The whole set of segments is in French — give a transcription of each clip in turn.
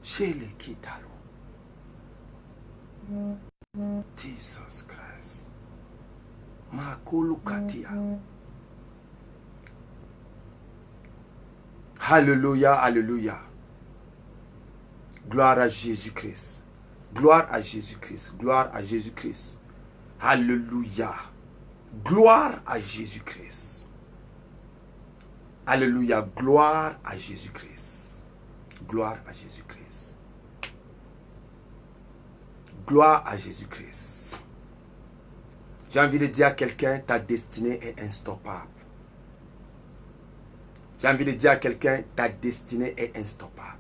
Chez les Kitalo. Jesus Christ. Makulu Katia. Alléluia, alléluia. Gloire à Jésus-Christ. Gloire à Jésus-Christ. Gloire à Jésus-Christ. Alléluia. Gloire à Jésus-Christ. Alléluia. Gloire à Jésus-Christ. Gloire à Jésus-Christ. Gloire à Jésus-Christ. J'ai envie de dire à quelqu'un, ta destinée est instoppable. J'ai envie de dire à quelqu'un, ta destinée est instoppable.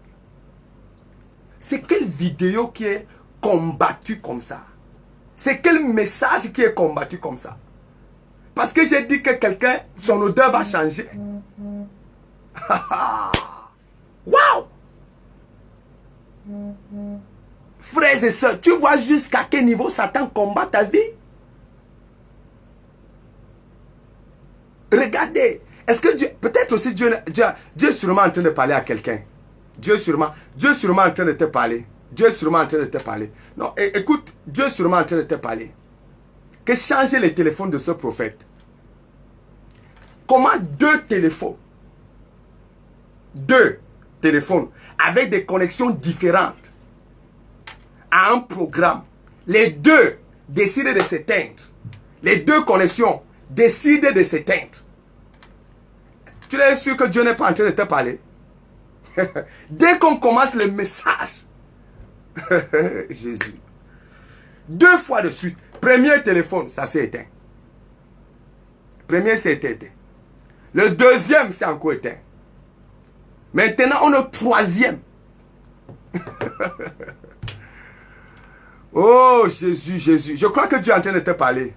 C'est quelle vidéo qui est combattue comme ça? C'est quel message qui est combattu comme ça? Parce que j'ai dit que quelqu'un, son odeur va changer. Waouh! Frères et sœurs, tu vois jusqu'à quel niveau Satan combat ta vie? Regardez. Est-ce que Dieu, peut-être aussi Dieu est sûrement en train de parler à quelqu'un. Dieu est sûrement en train de te parler. Dieu est sûrement en train de te parler. Non, écoute, Dieu est sûrement en train de te parler. Que changer les téléphones de ce prophète. Comment deux téléphones avec des connexions différentes à un programme, les deux décident de s'éteindre. Les deux connexions décident de s'éteindre. Tu es sûr que Dieu n'est pas en train de te parler? Dès qu'on commence le message, Jésus, 2 fois de suite, premier téléphone, ça s'est éteint. Premier s'est éteint. Le deuxième s'est encore éteint. Maintenant, on est troisième. Oh Jésus, Jésus. Je crois que Dieu est en train de te parler.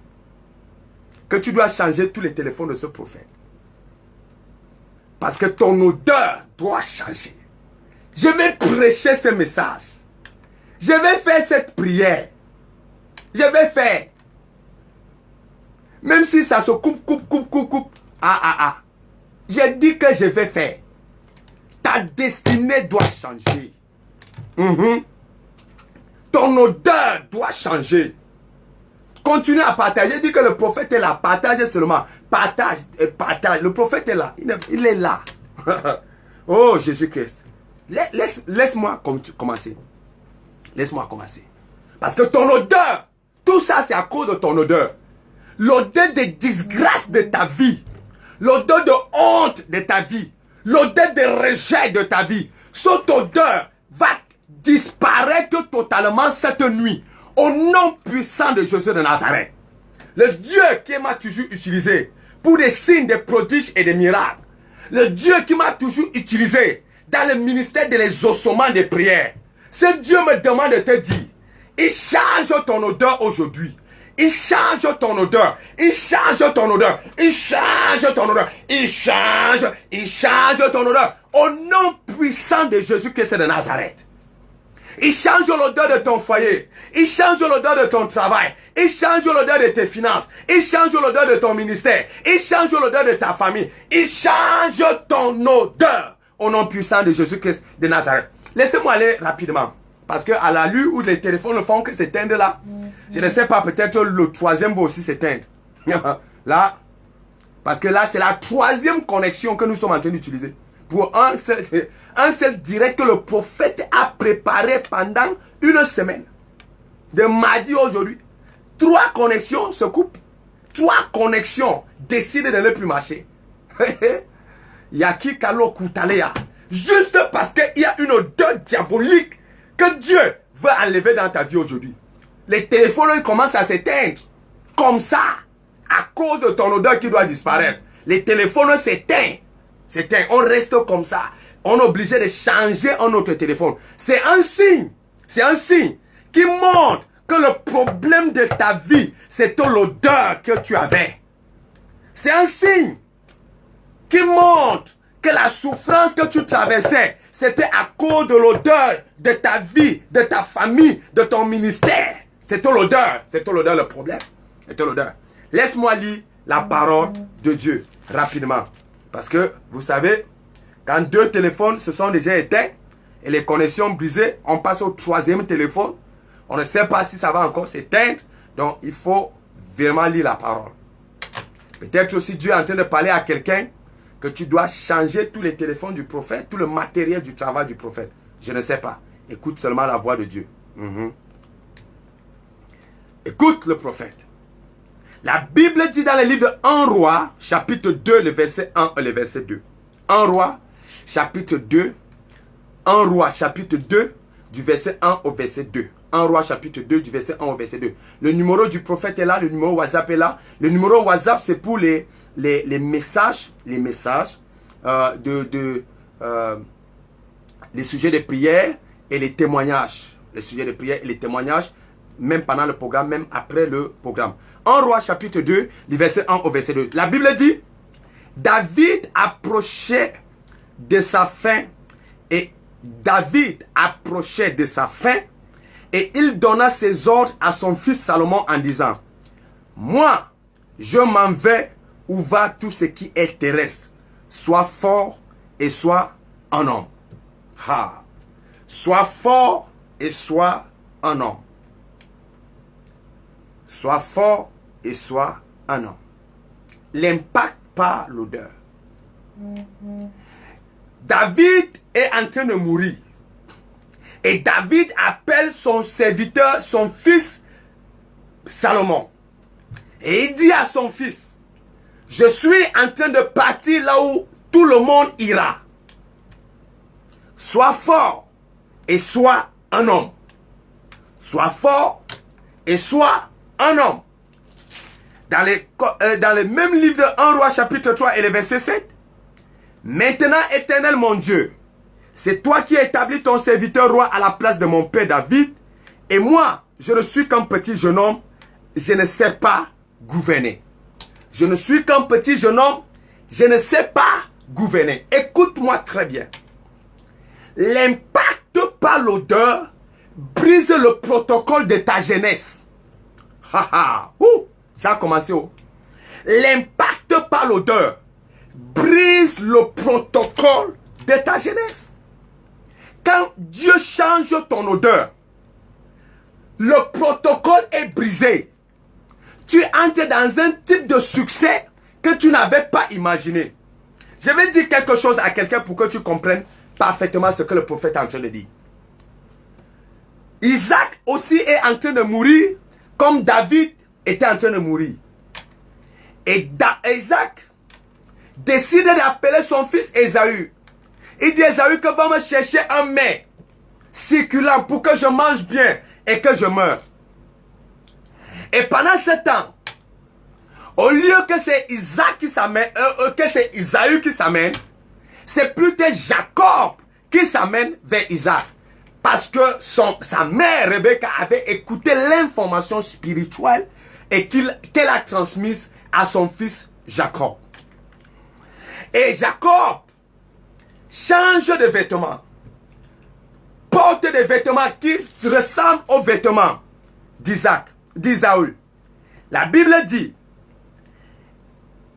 Que tu dois changer tous les téléphones de ce prophète. Parce que ton odeur doit changer. Je vais prêcher ce message. Je vais faire cette prière. Je vais faire. Même si ça se coupe. J'ai dit que je vais faire. Ta destinée doit changer. Ton odeur doit changer. Continue à partager. J'ai dit que le prophète est là. Partage seulement. Partage. Le prophète est là. Il est là. Oh Jésus-Christ. Laisse-moi commencer. Laisse-moi commencer. Parce que ton odeur, tout ça c'est à cause de ton odeur. L'odeur de disgrâce de ta vie. L'odeur de honte de ta vie. L'odeur de rejet de ta vie. Cette odeur va disparaître totalement cette nuit. Au nom puissant de Jésus de Nazareth. Le Dieu qui m'a toujours utilisé pour des signes, des prodiges et des miracles. Le Dieu qui m'a toujours utilisé dans le ministère de l'exaucement des prières. Ce Dieu me demande de te dire, il change ton odeur aujourd'hui. Il change ton odeur. Il change ton odeur. Il change ton odeur. Il change ton odeur. Au nom puissant de Jésus-Christ de Nazareth. Il change l'odeur de ton foyer. Il change l'odeur de ton travail. Il change l'odeur de tes finances. Il change l'odeur de ton ministère. Il change l'odeur de ta famille. Il change ton odeur. Au nom puissant de Jésus-Christ de Nazareth. Laissez-moi aller rapidement. Parce que à la lue où les téléphones ne font que s'éteindre là, je ne sais pas, peut-être le troisième va aussi s'éteindre. Là, parce que là, c'est la troisième connexion que nous sommes en train d'utiliser. Pour un seul direct que le prophète a préparé pendant une semaine. De mardi aujourd'hui. 3 connexions se coupent. 3 connexions décident de ne plus marcher. Yaki Kalo Kutalea. Juste parce qu'il y a une odeur diabolique que Dieu veut enlever dans ta vie aujourd'hui. Les téléphones commencent à s'éteindre. Comme ça. À cause de ton odeur qui doit disparaître. Les téléphones s'éteignent. On reste comme ça. On est obligé de changer un autre téléphone. C'est un signe. C'est un signe qui montre que le problème de ta vie, c'est l'odeur que tu avais. C'est un signe qui montre que la souffrance que tu traversais, c'était à cause de l'odeur de ta vie, de ta famille, de ton ministère. C'était l'odeur. C'était l'odeur le problème. C'était l'odeur. Laisse-moi lire la parole de Dieu rapidement. Parce que, vous savez, quand 2 téléphones se sont déjà éteints, et les connexions brisées, on passe au troisième téléphone. On ne sait pas si ça va encore s'éteindre. Donc, il faut vraiment lire la parole. Peut-être aussi Dieu est en train de parler à quelqu'un que tu dois changer tous les téléphones du prophète, tout le matériel du travail du prophète. Je ne sais pas. Écoute seulement la voix de Dieu. Écoute le prophète. La Bible dit dans le livre de 1 Roi, chapitre 2, le verset 1 et le verset 2. 1 Roi, chapitre 2. 1 Roi, chapitre 2, du verset 1 au verset 2. 1 Roi, chapitre 2, du verset 1 au verset 2. Le numéro du prophète est là, le numéro WhatsApp est là. Le numéro WhatsApp, c'est pour les messages, les sujets de prière et les témoignages. Les sujets de prière et les témoignages, même pendant le programme, même après le programme. 1 Roi, chapitre 2, du verset 1 au verset 2. La Bible dit, David approchait de sa fin et et il donna ses ordres à son fils Salomon en disant, moi, je m'en vais où va tout ce qui est terrestre. Sois fort et sois un homme. Ha. Sois fort et sois un homme. Sois fort et sois un homme. L'impact par l'odeur. David est en train de mourir. Et David appelle son serviteur, son fils Salomon. Et il dit à son fils, je suis en train de partir là où tout le monde ira. Sois fort et sois un homme. Sois fort et sois un homme. Dans le même livre de 1 Roi chapitre 3 et le verset 7. Maintenant, Éternel mon Dieu, c'est toi qui as établi ton serviteur roi à la place de mon père David. Et moi, je ne suis qu'un petit jeune homme. Je ne sais pas gouverner. Je ne suis qu'un petit jeune homme. Je ne sais pas gouverner. Écoute-moi très bien. L'impact par l'odeur brise le protocole de ta jeunesse. Ça a commencé où? L'impact par l'odeur brise le protocole de ta jeunesse. Quand Dieu change ton odeur, le protocole est brisé. Tu entres dans un type de succès que tu n'avais pas imaginé. Je vais dire quelque chose à quelqu'un pour que tu comprennes parfaitement ce que le prophète est en train de dire. Isaac aussi est en train de mourir comme David était en train de mourir. Et Isaac décide d'appeler son fils Ésaü. Il dit Ésaü que va me chercher un mets circulant pour que je mange bien et que je meure. Et pendant ce temps, au lieu que c'est Isaac qui s'amène, que c'est Ésaü qui s'amène, c'est plutôt Jacob qui s'amène vers Isaac. Parce que sa mère Rebecca avait écouté l'information spirituelle et qu'elle a transmise à son fils Jacob. Et Jacob change de vêtements, porte des vêtements qui ressemblent aux vêtements d'Ésaü. La Bible dit,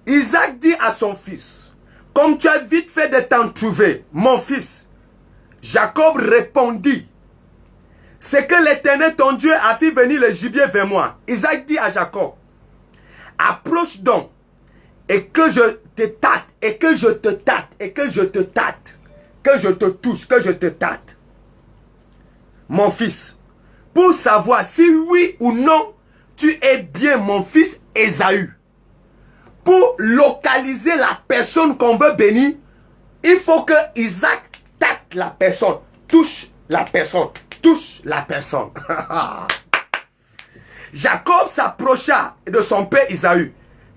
Isaac dit à son fils, comme tu as vite fait de t'en trouver, mon fils. Jacob répondit, c'est que l'Éternel ton Dieu a fait venir le gibier vers moi. Isaac dit à Jacob, approche donc et que je te tâte, et que je te tâte, et que je te tâte, que je te touche, que je te tâte. Mon fils, pour savoir si oui ou non tu es bien mon fils Ésaü. Pour localiser la personne qu'on veut bénir, il faut que Isaac tâte la personne, touche la personne, touche la personne. Jacob s'approcha de son père Ésaü,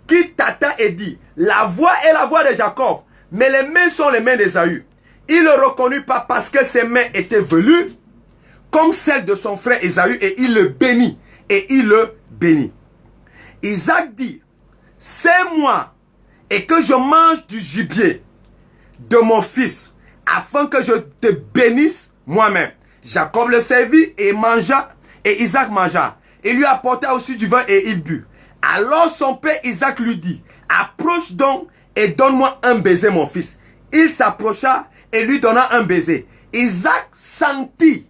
qui tâta et dit, la voix est la voix de Jacob, mais les mains sont les mains d'Ésaü. Il ne le reconnut pas parce que ses mains étaient velues, comme celles de son frère Ésaü, et il le bénit, et il le bénit. Isaac dit, c'est moi, et que je mange du gibier de mon fils, afin que je te bénisse moi-même. Jacob le servit et mangea, et Isaac mangea. Il lui apporta aussi du vin et il but. Alors son père Isaac lui dit, approche donc et donne-moi un baiser mon fils. Il s'approcha et lui donna un baiser. Isaac sentit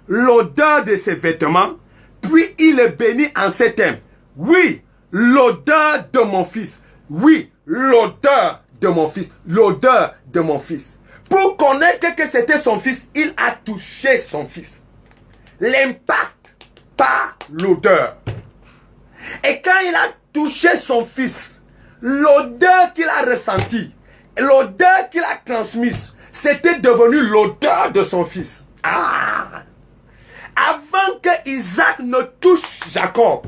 l'odeur de ses vêtements, puis il bénit en ces termes. Oui, l'odeur de mon fils. Oui, l'odeur de mon fils. L'odeur de mon fils. Pour connaître que c'était son fils, il a touché son fils. L'impact par l'odeur. Et quand il a touché son fils, l'odeur qu'il a ressentie, l'odeur qu'il a transmise, c'était devenu l'odeur de son fils. Ah! Avant que Isaac ne touche Jacob,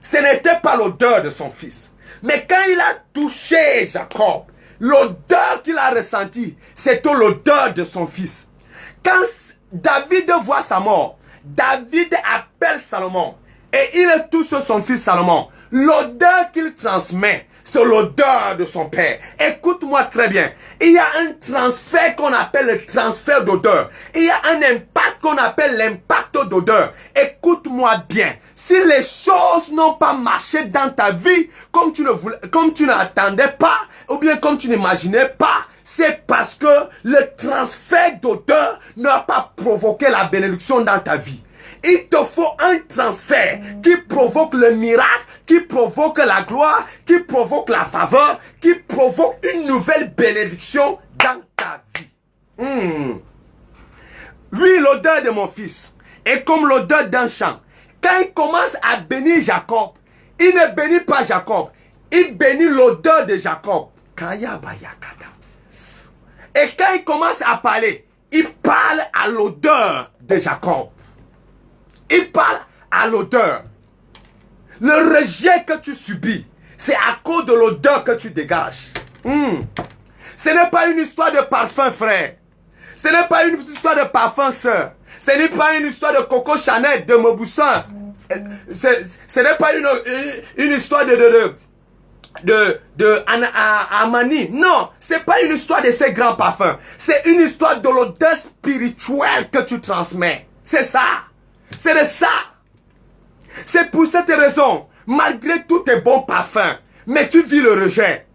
ce n'était pas l'odeur de son fils. Mais quand il a touché Jacob, l'odeur qu'il a ressentie, c'était l'odeur de son fils. Quand David voit sa mort, David appelle Salomon et il touche son fils Salomon. L'odeur qu'il transmet, c'est l'odeur de son père. Écoute-moi très bien. Il y a un transfert qu'on appelle le transfert d'odeur. Il y a un impact qu'on appelle l'impact d'odeur. Écoute-moi bien. Si les choses n'ont pas marché dans ta vie comme tu n'attendais pas, ou bien comme tu n'imaginais pas, c'est parce que le transfert d'odeur n'a pas provoqué la bénédiction dans ta vie. Il te faut un transfert qui provoque le miracle, qui provoque la gloire, qui provoque la faveur, qui provoque une nouvelle bénédiction dans ta vie. Oui, l'odeur de mon fils est comme l'odeur d'un champ. Quand il commence à bénir Jacob, il ne bénit pas Jacob, il bénit l'odeur de Jacob. Et quand il commence à parler, il parle à l'odeur de Jacob. Il parle à l'odeur. Le rejet que tu subis, c'est à cause de l'odeur que tu dégages. Ce n'est pas une histoire de parfum, frère. Ce n'est pas une histoire de parfum, sœur. Ce n'est pas une histoire de Coco Chanel, de Mauboussin. Ce n'est pas une histoire de Amani. Non, c'est pas une histoire de ces grands parfums. C'est une histoire de l'odeur spirituelle que tu transmets. C'est ça. C'est de ça. C'est pour cette raison, malgré tous tes bons parfums, mais tu vis le rejet.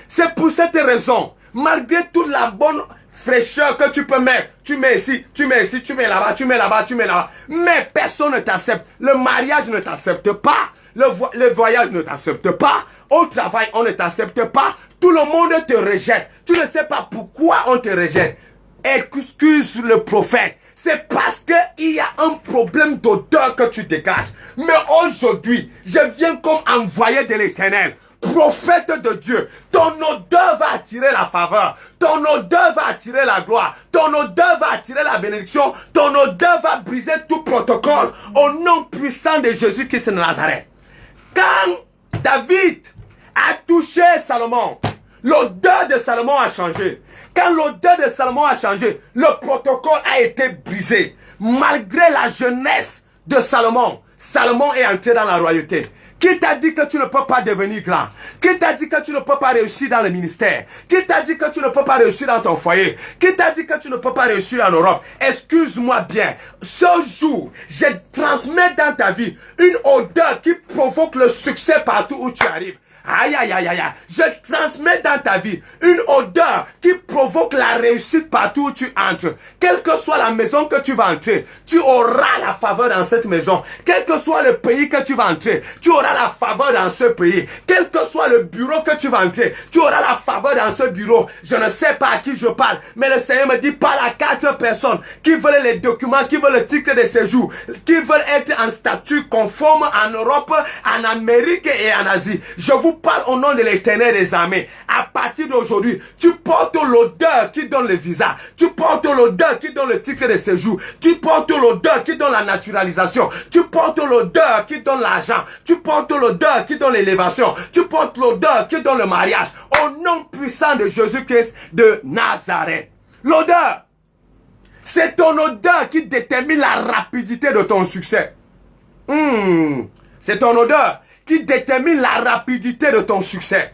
C'est pour cette raison, malgré toute la bonne fraîcheur que tu peux mettre, tu mets ici, tu mets ici, tu mets là-bas, tu mets là-bas, tu mets là-bas, mais personne ne t'accepte. Le mariage ne t'accepte pas. Le voyage ne t'accepte pas. Au travail, on ne t'accepte pas. Tout le monde te rejette. Tu ne sais pas pourquoi on te rejette. Excuse le prophète. C'est parce qu'il y a un problème d'odeur que tu dégages. Mais aujourd'hui, je viens comme envoyé de l'Éternel, prophète de Dieu. Ton odeur va attirer la faveur. Ton odeur va attirer la gloire. Ton odeur va attirer la bénédiction. Ton odeur va briser tout protocole au nom puissant de Jésus-Christ de Nazareth. Quand David a touché Salomon, l'odeur de Salomon a changé. Quand l'odeur de Salomon a changé, le protocole a été brisé. Malgré la jeunesse de Salomon, Salomon est entré dans la royauté. Qui t'a dit que tu ne peux pas devenir grand? Qui t'a dit que tu ne peux pas réussir dans le ministère? Qui t'a dit que tu ne peux pas réussir dans ton foyer? Qui t'a dit que tu ne peux pas réussir en Europe? Excuse-moi bien. Ce jour, je transmets dans ta vie une odeur qui provoque le succès partout où tu arrives. Aïe, aïe, aïe, aïe. Je transmets dans ta vie une odeur qui provoque la réussite partout où tu entres. Quelle que soit la maison que tu vas entrer, tu auras la faveur dans cette maison. Quel que soit le pays que tu vas entrer, tu auras la faveur dans ce pays. Quel que soit le bureau que tu vas entrer, tu auras la faveur dans ce bureau. Je ne sais pas à qui je parle, mais le Seigneur me dit parle à 4 personnes qui veulent les documents, qui veulent le titre de séjour, qui veulent être en statut conforme en Europe, en Amérique et en Asie. Je vous parle au nom de l'Éternel des armées. À partir d'aujourd'hui, tu portes l'odeur qui donne le visa. Tu portes l'odeur qui donne le titre de séjour. Tu portes l'odeur qui donne la naturalisation. Tu portes l'odeur qui donne l'argent. Tu portes l'odeur qui donne l'élévation. Tu portes l'odeur qui donne le mariage. Au nom puissant de Jésus-Christ de Nazareth. L'odeur, c'est ton odeur qui détermine la rapidité de ton succès. C'est ton odeur qui détermine la rapidité de ton succès.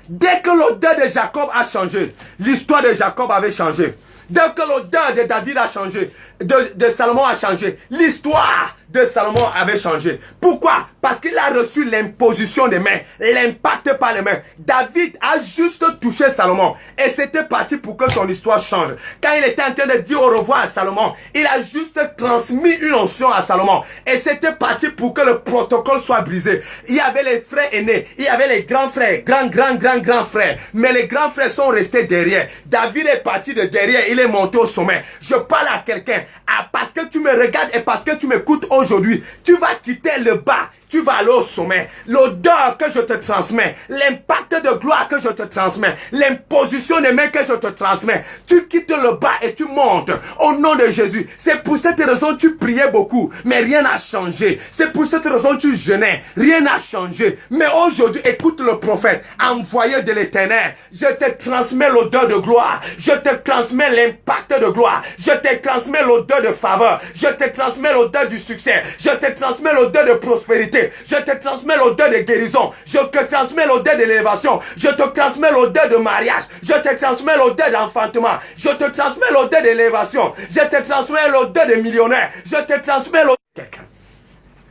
Dès que l'odeur de Jacob a changé, l'histoire de Jacob avait changé. Dès que l'odeur de David a changé, de Salomon a changé, l'histoire de Salomon avait changé. Pourquoi? Parce qu'il a reçu l'imposition des mains, l'impact par les mains. David a juste touché Salomon et c'était parti pour que son histoire change. Quand il était en train de dire au revoir à Salomon, il a juste transmis une onction à Salomon et c'était parti pour que le protocole soit brisé. Il y avait les frères aînés, il y avait les grands frères, grands frères, mais les grands frères sont restés derrière. David est parti de derrière, il est monté au sommet. Je parle à quelqu'un, parce que tu me regardes et parce que tu m'écoutes aujourd'hui, tu vas quitter le bas. Tu vas aller au sommet. L'odeur que je te transmets, l'impact de gloire que je te transmets, l'imposition des mains que je te transmets, tu quittes le bas et tu montes au nom de Jésus. C'est pour cette raison que tu priais beaucoup, mais rien n'a changé. C'est pour cette raison que tu jeûnais, rien n'a changé. Mais aujourd'hui, écoute le prophète, envoyé de l'Éternel. Je te transmets l'odeur de gloire. Je te transmets l'impact de gloire. Je te transmets l'odeur de faveur. Je te transmets l'odeur du succès. Je te transmets l'odeur de prospérité. Je te transmets l'odeur de guérison. Je te transmets l'odeur d'élévation. Je te transmets l'odeur de mariage. Je te transmets l'odeur d'enfantement. Je te transmets l'odeur d'élévation. Je te transmets l'odeur de millionnaire. Je te transmets l'odeur de quelqu'un.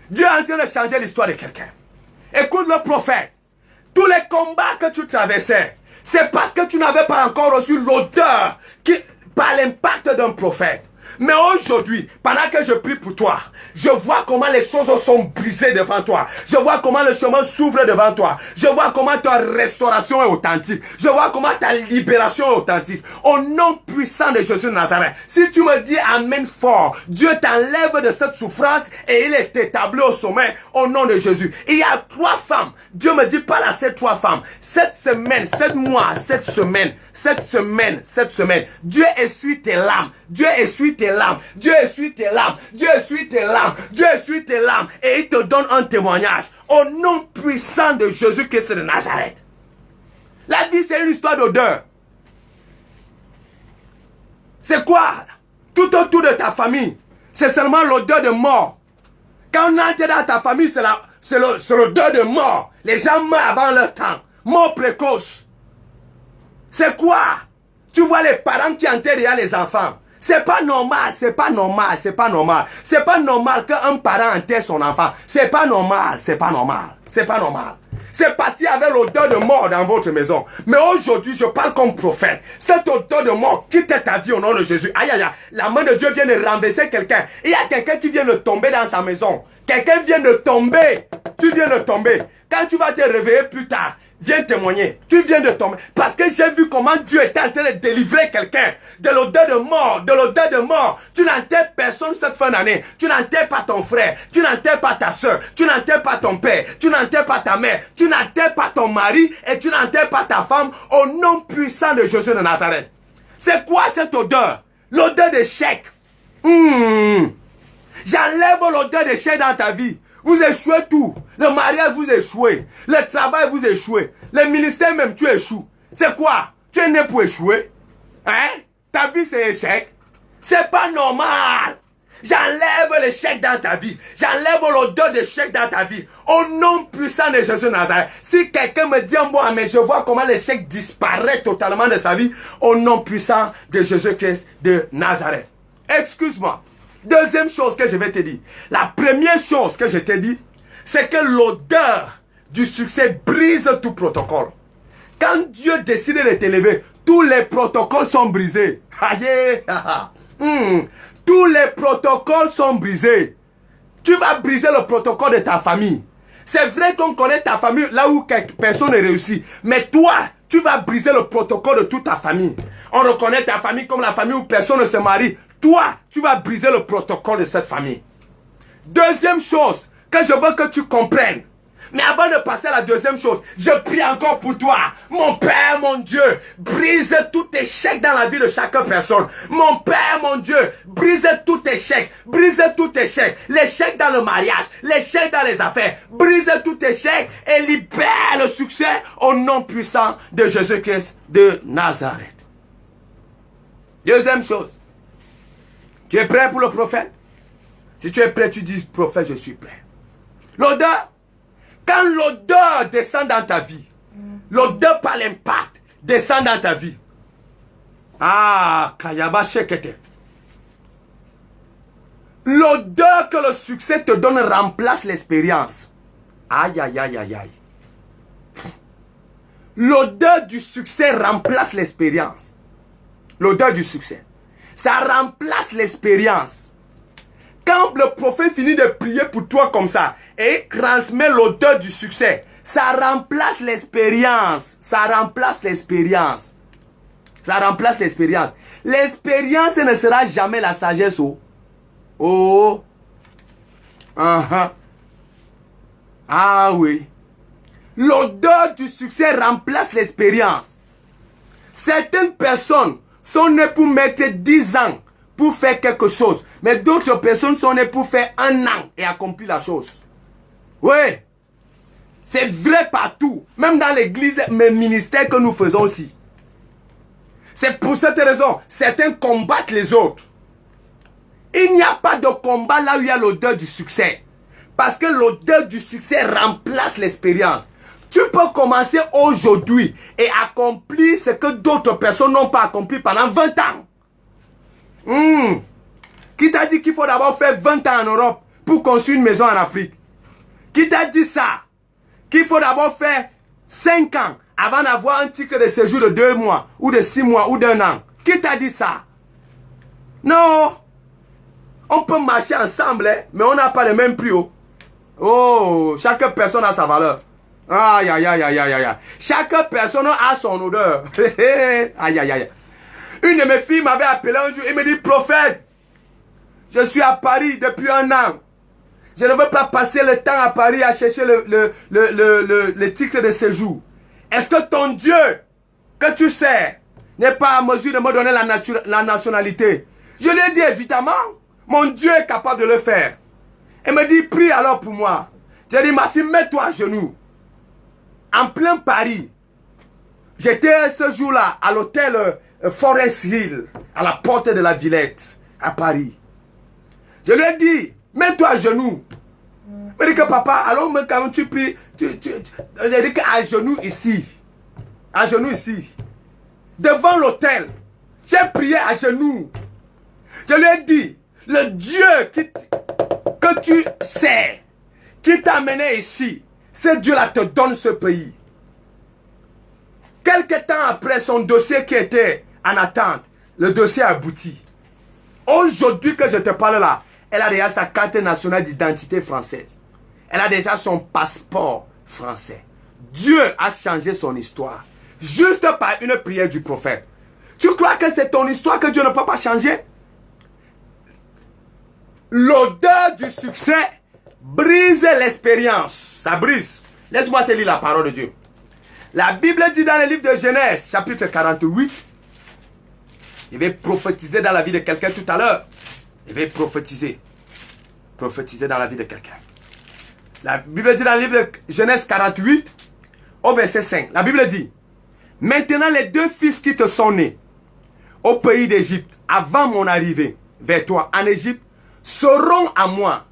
Dieu est en train de changer l'histoire de quelqu'un. Écoute le prophète. Tous les combats que tu traversais, c'est parce que tu n'avais pas encore reçu l'odeur par l'impact d'un prophète. Mais aujourd'hui, pendant que je prie pour toi, je vois comment les choses sont brisées devant toi. Je vois comment le chemin s'ouvre devant toi. Je vois comment ta restauration est authentique. Je vois comment ta libération est authentique. Au nom puissant de Jésus de Nazareth. Si tu me dis Amen fort, Dieu t'enlève de cette souffrance et il est établi au sommet au nom de Jésus. Il y a 3 femmes. Dieu me dit parle à ces 3 femmes. Cette semaine, 7 mois, cette semaine. Dieu essuie tes larmes. Dieu essuie tes larmes. Dieu essuie tes larmes. Dieu essuie tes larmes. Dieu essuie tes larmes. Et il te donne un témoignage. Au nom puissant de Jésus-Christ de Nazareth. La vie, c'est une histoire d'odeur. C'est quoi? Tout autour de ta famille, c'est seulement l'odeur de mort. Quand on entre dans ta famille, c'est l'odeur de mort. Les gens meurent avant leur temps. Mort précoce. C'est quoi? Tu vois les parents qui enterrent déjà les enfants. C'est pas normal, c'est pas normal, c'est pas normal. C'est pas normal qu'un parent enterre son enfant. C'est pas normal, c'est pas normal. C'est pas normal. C'est parce qu'il y avait l'odeur de mort dans votre maison. Mais aujourd'hui, je parle comme prophète. Cette odeur de mort quitte ta vie au nom de Jésus. Aïe, aïe, aïe. La main de Dieu vient de renverser quelqu'un. Il y a quelqu'un qui vient de tomber dans sa maison. Quelqu'un vient de tomber. Tu viens de tomber. Quand tu vas te réveiller plus tard, viens témoigner. Tu viens de tomber. Parce que j'ai vu comment Dieu était en train de délivrer quelqu'un de l'odeur de mort. De l'odeur de mort. Tu n'enterres personne cette fin d'année. Tu n'enterres pas ton frère. Tu n'enterres pas ta soeur. Tu n'enterres pas ton père. Tu n'enterres pas ta mère. Tu n'enterres pas ton mari. Et tu n'enterres pas ta femme. Au nom puissant de Jésus de Nazareth. C'est quoi cette odeur? L'odeur d'échec. J'enlève l'odeur d'échec dans ta vie. Vous échouez tout. Le mariage, vous échouez. Le travail, vous échouez. Le ministère même, tu échoues. C'est quoi? Tu es né pour échouer? Hein? Ta vie, c'est échec. C'est pas normal. J'enlève l'échec dans ta vie. J'enlève l'odeur d'échec dans ta vie. Au nom puissant de Jésus de Nazareth. Si quelqu'un me dit un mot, mais je vois comment l'échec disparaît totalement de sa vie. Au nom puissant de Jésus-Christ de Nazareth. Excuse-moi. Deuxième chose que je vais te dire. La première chose que je t'ai dit, c'est que l'odeur du succès brise tout protocole. Quand Dieu décide de t'élever, tous les protocoles sont brisés. Tous les protocoles sont brisés. Tu vas briser le protocole de ta famille. C'est vrai qu'on connaît ta famille là où personne ne réussit. Mais toi, tu vas briser le protocole de toute ta famille. On reconnaît ta famille comme la famille où personne ne se marie. Toi, tu vas briser le protocole de cette famille. Deuxième chose que je veux que tu comprennes. Mais avant de passer à la deuxième chose, je prie encore pour toi. Mon Père, mon Dieu, brise tout échec dans la vie de chaque personne. Mon Père, mon Dieu, brise tout échec. Brise tout échec. L'échec dans le mariage, l'échec dans les affaires. Brise tout échec et libère le succès au nom puissant de Jésus-Christ de Nazareth. Deuxième chose. Tu es prêt pour le prophète? Si tu es prêt, tu dis, prophète, je suis prêt. L'odeur. Quand l'odeur descend dans ta vie, l'odeur par l'impact descend dans ta vie. Ah, Kayaba Shekete. L'odeur que le succès te donne remplace l'expérience. Aïe, aïe, aïe, aïe, aïe. L'odeur du succès remplace l'expérience. L'odeur du succès. Ça remplace l'expérience. Quand le prophète finit de prier pour toi comme ça et transmet l'odeur du succès, ça remplace l'expérience. Ça remplace l'expérience. Ça remplace l'expérience. L'expérience ne sera jamais la sagesse. Oh. Oh. Ah oui. L'odeur du succès remplace l'expérience. Certaines personnes sont nées pour mettre 10 ans pour faire quelque chose. Mais d'autres personnes sont nées pour faire 1 an et accomplir la chose. Oui. C'est vrai partout. Même dans l'église, mes ministères que nous faisons aussi. C'est pour cette raison, certains combattent les autres. Il n'y a pas de combat là où il y a l'odeur du succès. Parce que l'odeur du succès remplace l'expérience. Tu peux commencer aujourd'hui et accomplir ce que d'autres personnes n'ont pas accompli pendant 20 ans. Qui t'a dit qu'il faut d'abord faire 20 ans en Europe pour construire une maison en Afrique? Qui t'a dit ça? Qu'il faut d'abord faire 5 ans avant d'avoir un titre de séjour de 2 mois, ou de 6 mois, ou d'1 an? Qui t'a dit ça? Non. On peut marcher ensemble, hein, mais on n'a pas le même prix. Oh, chaque personne a sa valeur. Aïe, aïe, aïe, aïe, aïe, aïe. Chaque personne a son odeur. Aïe, aïe, aïe. Une de mes filles m'avait appelé un jour et me dit, prophète, je suis à Paris depuis 1 an. Je ne veux pas passer le temps à Paris à chercher le titre de séjour. Est-ce que ton Dieu, que tu sais, n'est pas en mesure de me donner la nationalité? Je lui ai dit, évidemment, mon Dieu est capable de le faire. Elle me dit, prie alors pour moi. J'ai dit, ma fille, mets-toi à genoux. En plein Paris. J'étais ce jour-là à l'hôtel Forest Hill, à la porte de la Villette, à Paris. Je lui ai dit, mets-toi à genoux. Elle me dit que papa, alors quand même tu pries, elle dit qu'à genoux ici. À genoux ici. Devant l'hôtel. J'ai prié à genoux. Je lui ai dit, le Dieu que tu sais, qui t'a amené ici, ce Dieu-là te donne ce pays. Quelque temps après son dossier qui était en attente, le dossier a abouti. Aujourd'hui que je te parle là, elle a déjà sa carte nationale d'identité française. Elle a déjà son passeport français. Dieu a changé son histoire. Juste par une prière du prophète. Tu crois que c'est ton histoire que Dieu ne peut pas changer? L'odeur du succès brise l'expérience. Ça brise. Laisse-moi te lire la parole de Dieu. La Bible dit dans le livre de Genèse, chapitre 48. Je vais prophétiser dans la vie de quelqu'un tout à l'heure. Je vais prophétiser. Prophétiser dans la vie de quelqu'un. La Bible dit dans le livre de Genèse 48, au verset 5. La Bible dit, maintenant les 2 fils qui te sont nés au pays d'Égypte, avant mon arrivée vers toi en Égypte, seront à moi.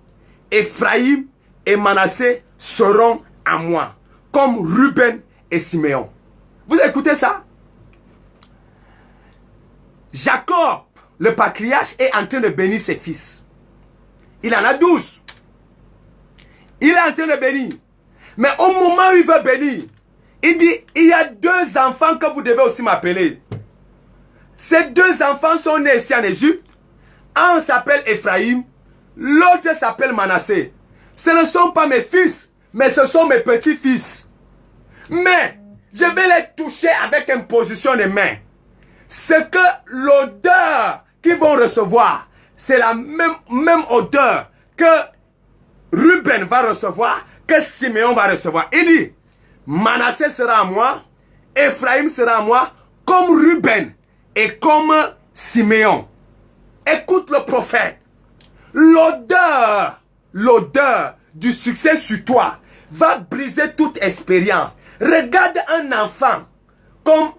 Ephraïm et Manassé seront à moi, comme Ruben et Siméon. Vous écoutez ça? Jacob, le patriarche, est en train de bénir ses fils. Il en a 12. Il est en train de bénir. Mais au moment où il veut bénir, il dit, il y a 2 enfants que vous devez aussi m'appeler. Ces 2 enfants sont nés ici en Égypte. Un s'appelle Ephraïm, l'autre s'appelle Manassé. Ce ne sont pas mes fils, mais ce sont mes petits-fils. Mais je vais les toucher avec imposition des mains. Ce que l'odeur qu'ils vont recevoir, c'est la même odeur que Ruben va recevoir, que Siméon va recevoir. Il dit, Manassé sera à moi, Ephraïm sera à moi, comme Ruben et comme Siméon. Écoute le prophète. L'odeur du succès sur toi va briser toute expérience. Regarde un enfant comme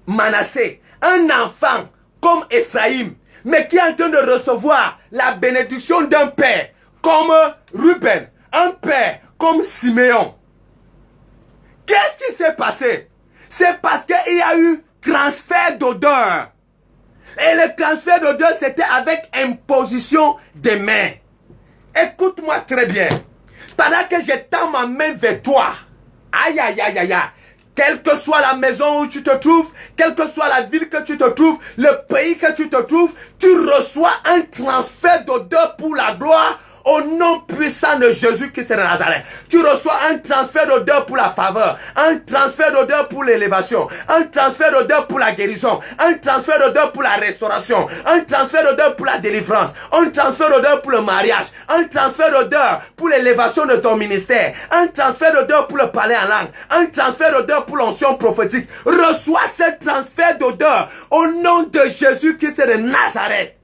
Manassé, un enfant comme Ephraïm, mais qui est en train de recevoir la bénédiction d'un père comme Ruben, un père comme Siméon. Qu'est-ce qui s'est passé? C'est parce qu'il y a eu transfert d'odeur. Et le transfert d'odeur, c'était avec imposition des mains. Écoute-moi très bien. Pendant que j'étends ma main vers toi, aïe, aïe, aïe, aïe, aïe, quelle que soit la maison où tu te trouves, quelle que soit la ville que tu te trouves, le pays que tu te trouves, tu reçois un transfert d'odeur pour la gloire au nom puissant de Jésus-Christ de Nazareth. Tu reçois un transfert d'odeur pour la faveur, un transfert d'odeur pour l'élévation, un transfert d'odeur pour la guérison, un transfert d'odeur pour la restauration, un transfert d'odeur pour la délivrance, un transfert d'odeur pour le mariage, un transfert d'odeur pour l'élévation de ton ministère, un transfert d'odeur pour le parler en langue, un transfert d'odeur pour l'onction prophétique. Reçois ce transfert d'odeur au nom de Jésus-Christ de Nazareth.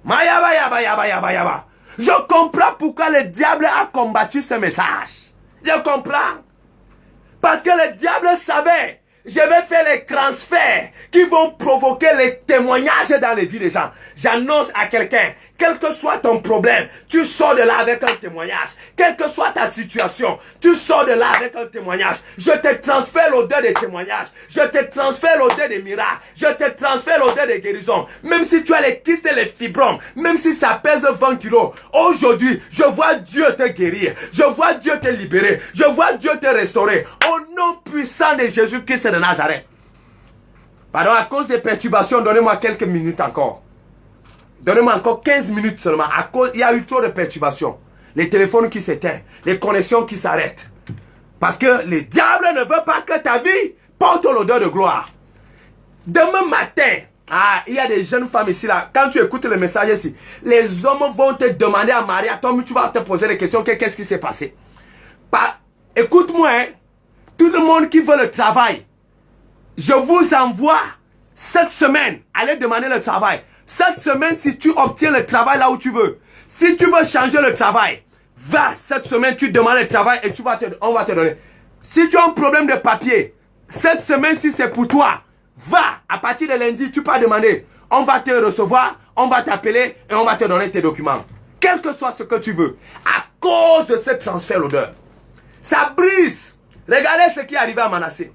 Mayaba, yaba, yaba, yaba, yaba. Je comprends pourquoi le diable a combattu ce message. Je comprends. Parce que le diable savait, je vais faire les transferts qui vont provoquer les témoignages dans les vies des gens. J'annonce à quelqu'un, quel que soit ton problème, tu sors de là avec un témoignage. Quelle que soit ta situation, tu sors de là avec un témoignage. Je te transfère l'odeur des témoignages. Je te transfère l'odeur des miracles. Je te transfère l'odeur des guérisons. Même si tu as les kystes et les fibromes, même si ça pèse 20 kilos, aujourd'hui, je vois Dieu te guérir. Je vois Dieu te libérer. Je vois Dieu te restaurer. Au nom puissant de Jésus-Christ de Nazareth. Pardon, à cause des perturbations, donnez-moi quelques minutes encore. Donnez-moi encore 15 minutes seulement. Il y a eu trop de perturbations. Les téléphones qui s'éteignent, les connexions qui s'arrêtent. Parce que le diable ne veut pas que ta vie porte l'odeur de gloire. Demain matin, il y a des jeunes femmes ici là. Quand tu écoutes le message ici, les hommes vont te demander à marier. Toi, tu vas te poser des questions. Qu'est-ce qui s'est passé? Écoute-moi, hein. Tout le monde qui veut le travail, je vous envoie cette semaine, allez demander le travail. Cette semaine, si tu obtiens le travail là où tu veux, si tu veux changer le travail, va cette semaine, tu demandes le travail et on va te donner. Si tu as un problème de papier, cette semaine, si c'est pour toi, va, à partir de lundi, tu peux demander. On va te recevoir, on va t'appeler et on va te donner tes documents. Quel que soit ce que tu veux, à cause de ce transfert d'odeur. Ça brise. Regardez ce qui est arrivé à Manassé.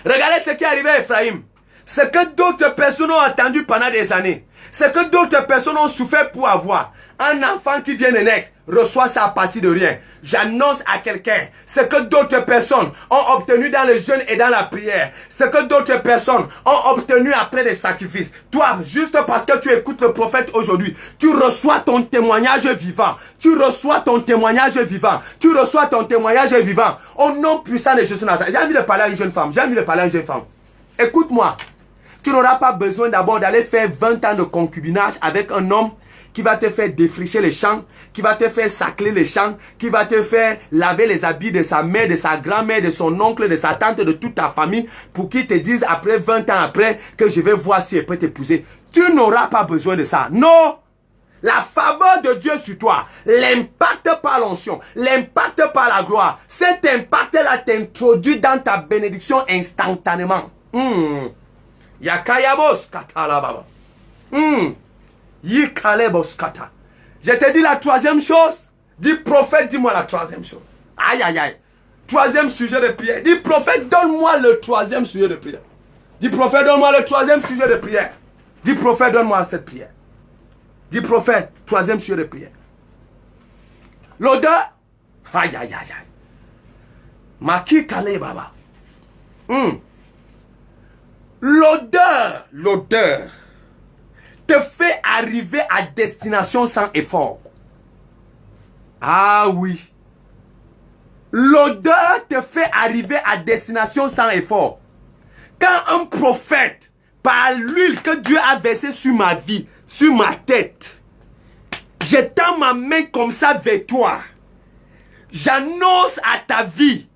Regardez ce qui est arrivé à Ephraïm. Ce que d'autres personnes ont attendu pendant des années. Ce que d'autres personnes ont souffert pour avoir. Un enfant qui vient de naître reçoit ça à partir de rien. J'annonce à quelqu'un ce que d'autres personnes ont obtenu dans le jeûne et dans la prière. Ce que d'autres personnes ont obtenu après des sacrifices. Toi, juste parce que tu écoutes le prophète aujourd'hui, tu reçois ton témoignage vivant. Tu reçois ton témoignage vivant. Tu reçois ton témoignage vivant. Au nom puissant de Jésus Nazareth. J'ai envie de parler à une jeune femme. J'ai envie de parler à une jeune femme. Écoute-moi. Tu n'auras pas besoin d'abord d'aller faire 20 ans de concubinage avec un homme qui va te faire défricher les champs, qui va te faire sacler les champs, qui va te faire laver les habits de sa mère, de sa grand-mère, de son oncle, de sa tante, de toute ta famille, pour qu'ils te disent après 20 ans après que je vais voir si elle peut t'épouser. Tu n'auras pas besoin de ça. Non! La faveur de Dieu sur toi, l'impact par l'onction, l'impact par la gloire, cet impact-là t'introduit dans ta bénédiction instantanément. Yakayabos kata la baba. Yikalebos kata. Je te dis la troisième chose. Dis prophète, dis-moi la troisième chose. Aïe aïe aïe. Troisième sujet de prière. Dis prophète, donne-moi le troisième sujet de prière. Dis prophète, donne-moi le troisième sujet de prière. Dis prophète, donne-moi cette prière. Dis prophète, troisième sujet de prière. L'odeur. Aïe aïe aïe aïe. Maki kale baba. L'odeur te fait arriver à destination sans effort. Ah oui. L'odeur te fait arriver à destination sans effort. Quand un prophète, par l'huile que Dieu a versée sur ma vie, sur ma tête, j'étends ma main comme ça vers toi, j'annonce à ta vie,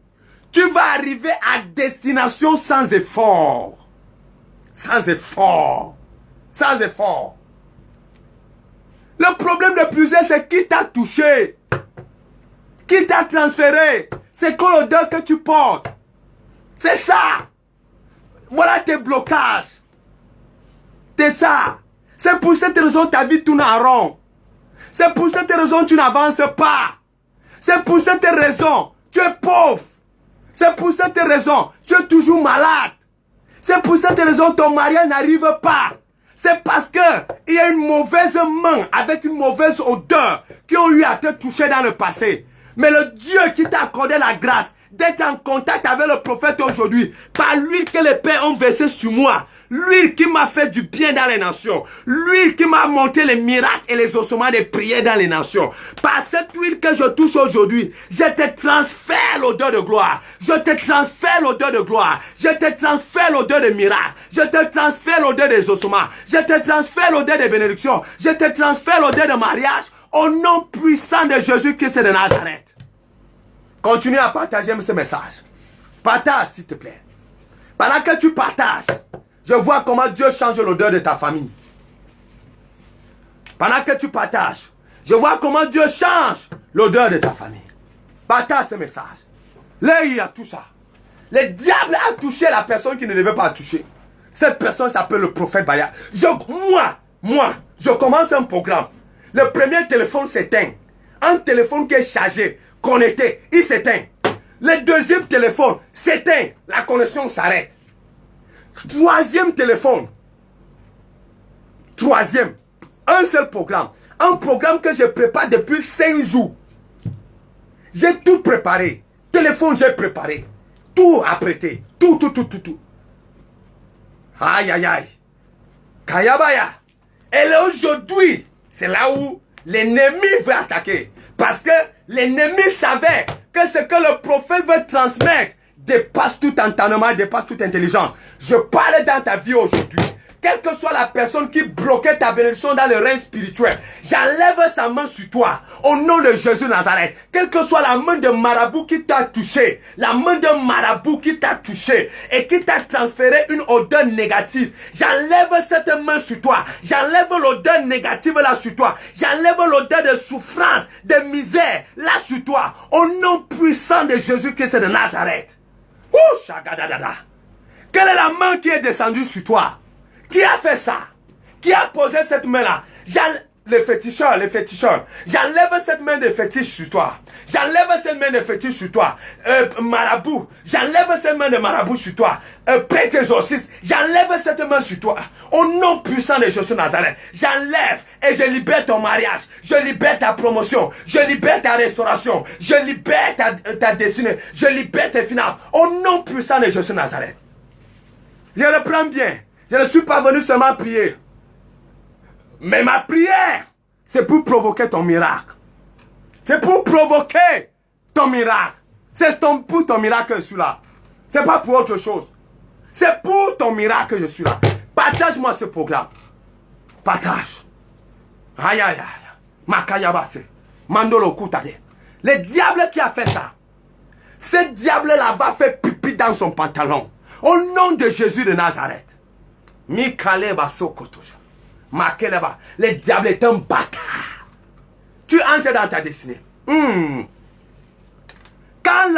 tu vas arriver à destination sans effort. Sans effort. Sans effort. Le problème de plusieurs, c'est qui t'a touché. Qui t'a transféré. C'est quoi l'odeur que tu portes. C'est ça. Voilà tes blocages. C'est ça. C'est pour cette raison ta vie tourne en rond. C'est pour cette raison tu n'avances pas. C'est pour cette raison tu es pauvre. C'est pour cette raison tu es toujours malade. C'est pour cette raison ton mariage n'arrive pas. C'est parce que il y a une mauvaise main avec une mauvaise odeur qui ont eu à te toucher dans le passé. Mais le Dieu qui t'a accordé la grâce d'être en contact avec le prophète aujourd'hui, par l'huile que les pères ont versé sur moi, l'huile qui m'a fait du bien dans les nations, l'huile qui m'a montré les miracles et les ossements des prières dans les nations. Par cette huile que je touche aujourd'hui, je te transfère l'odeur de gloire. Je te transfère l'odeur de gloire. Je te transfère l'odeur de miracles. Je te transfère l'odeur des ossements. Je te transfère l'odeur des bénédictions. Je te transfère l'odeur de mariage au nom puissant de Jésus-Christ de Nazareth. Continue à partager ce message. Partage, s'il te plaît. Pendant que tu partages, je vois comment Dieu change l'odeur de ta famille. Pendant que tu partages, je vois comment Dieu change l'odeur de ta famille. Partage ce message. Là, il y a tout ça. Le diable a touché la personne qui ne devait pas toucher. Cette personne s'appelle le prophète Baya. Moi, je commence un programme. Le premier téléphone s'éteint. Un téléphone qui est chargé, connecté, il s'éteint. Le deuxième téléphone s'éteint. La connexion s'arrête. Troisième téléphone. Troisième. Un seul programme. Un programme que je prépare depuis 5 jours. J'ai tout préparé. Téléphone, j'ai préparé. Tout apprêté. Tout. Aïe, aïe, aïe. Kayabaya. Et là, aujourd'hui, c'est là où l'ennemi veut attaquer. Parce que l'ennemi savait que ce que le prophète veut transmettre dépasse tout entendement, dépasse toute intelligence. Je parle dans ta vie aujourd'hui. Quelle que soit la personne qui bloquait ta bénédiction dans le règne spirituel, j'enlève sa main sur toi, au nom de Jésus Nazareth. Quelle que soit la main de marabout qui t'a touché, la main de marabout qui t'a touché et qui t'a transféré une odeur négative, j'enlève cette main sur toi. J'enlève l'odeur négative là sur toi. J'enlève l'odeur de souffrance, de misère là sur toi, au nom puissant de Jésus-Christ de Nazareth. Ouh, chagadadada. Quelle est la main qui est descendue sur toi? Qui a fait ça? Qui a posé cette main-là? Les féticheurs. J'enlève cette main de fétiche sur toi. J'enlève cette main de fétiche sur toi. Marabout. J'enlève cette main de marabout sur toi. Prêtre exorciste. J'enlève cette main sur toi. Au nom puissant de Jésus Nazareth. J'enlève et je libère ton mariage. Je libère ta promotion. Je libère ta restauration. Je libère ta destinée. Je libère tes finances. Au nom puissant de Jésus Nazareth. Je le prends bien. Je ne suis pas venu seulement prier. Mais ma prière, c'est pour provoquer ton miracle. C'est pour provoquer ton miracle. C'est pour ton miracle que je suis là. C'est pas pour autre chose. C'est pour ton miracle que je suis là. Partage-moi ce programme. Partage. Aïe aïe aïe. Makayabase. Mandolo Koutade. Le diable qui a fait ça. Ce diable-là va faire pipi dans son pantalon. Au nom de Jésus de Nazareth. Mikaleba Sokotoja. Makeleba. Le diable est un bâtard. Tu entres dans ta destinée. Quand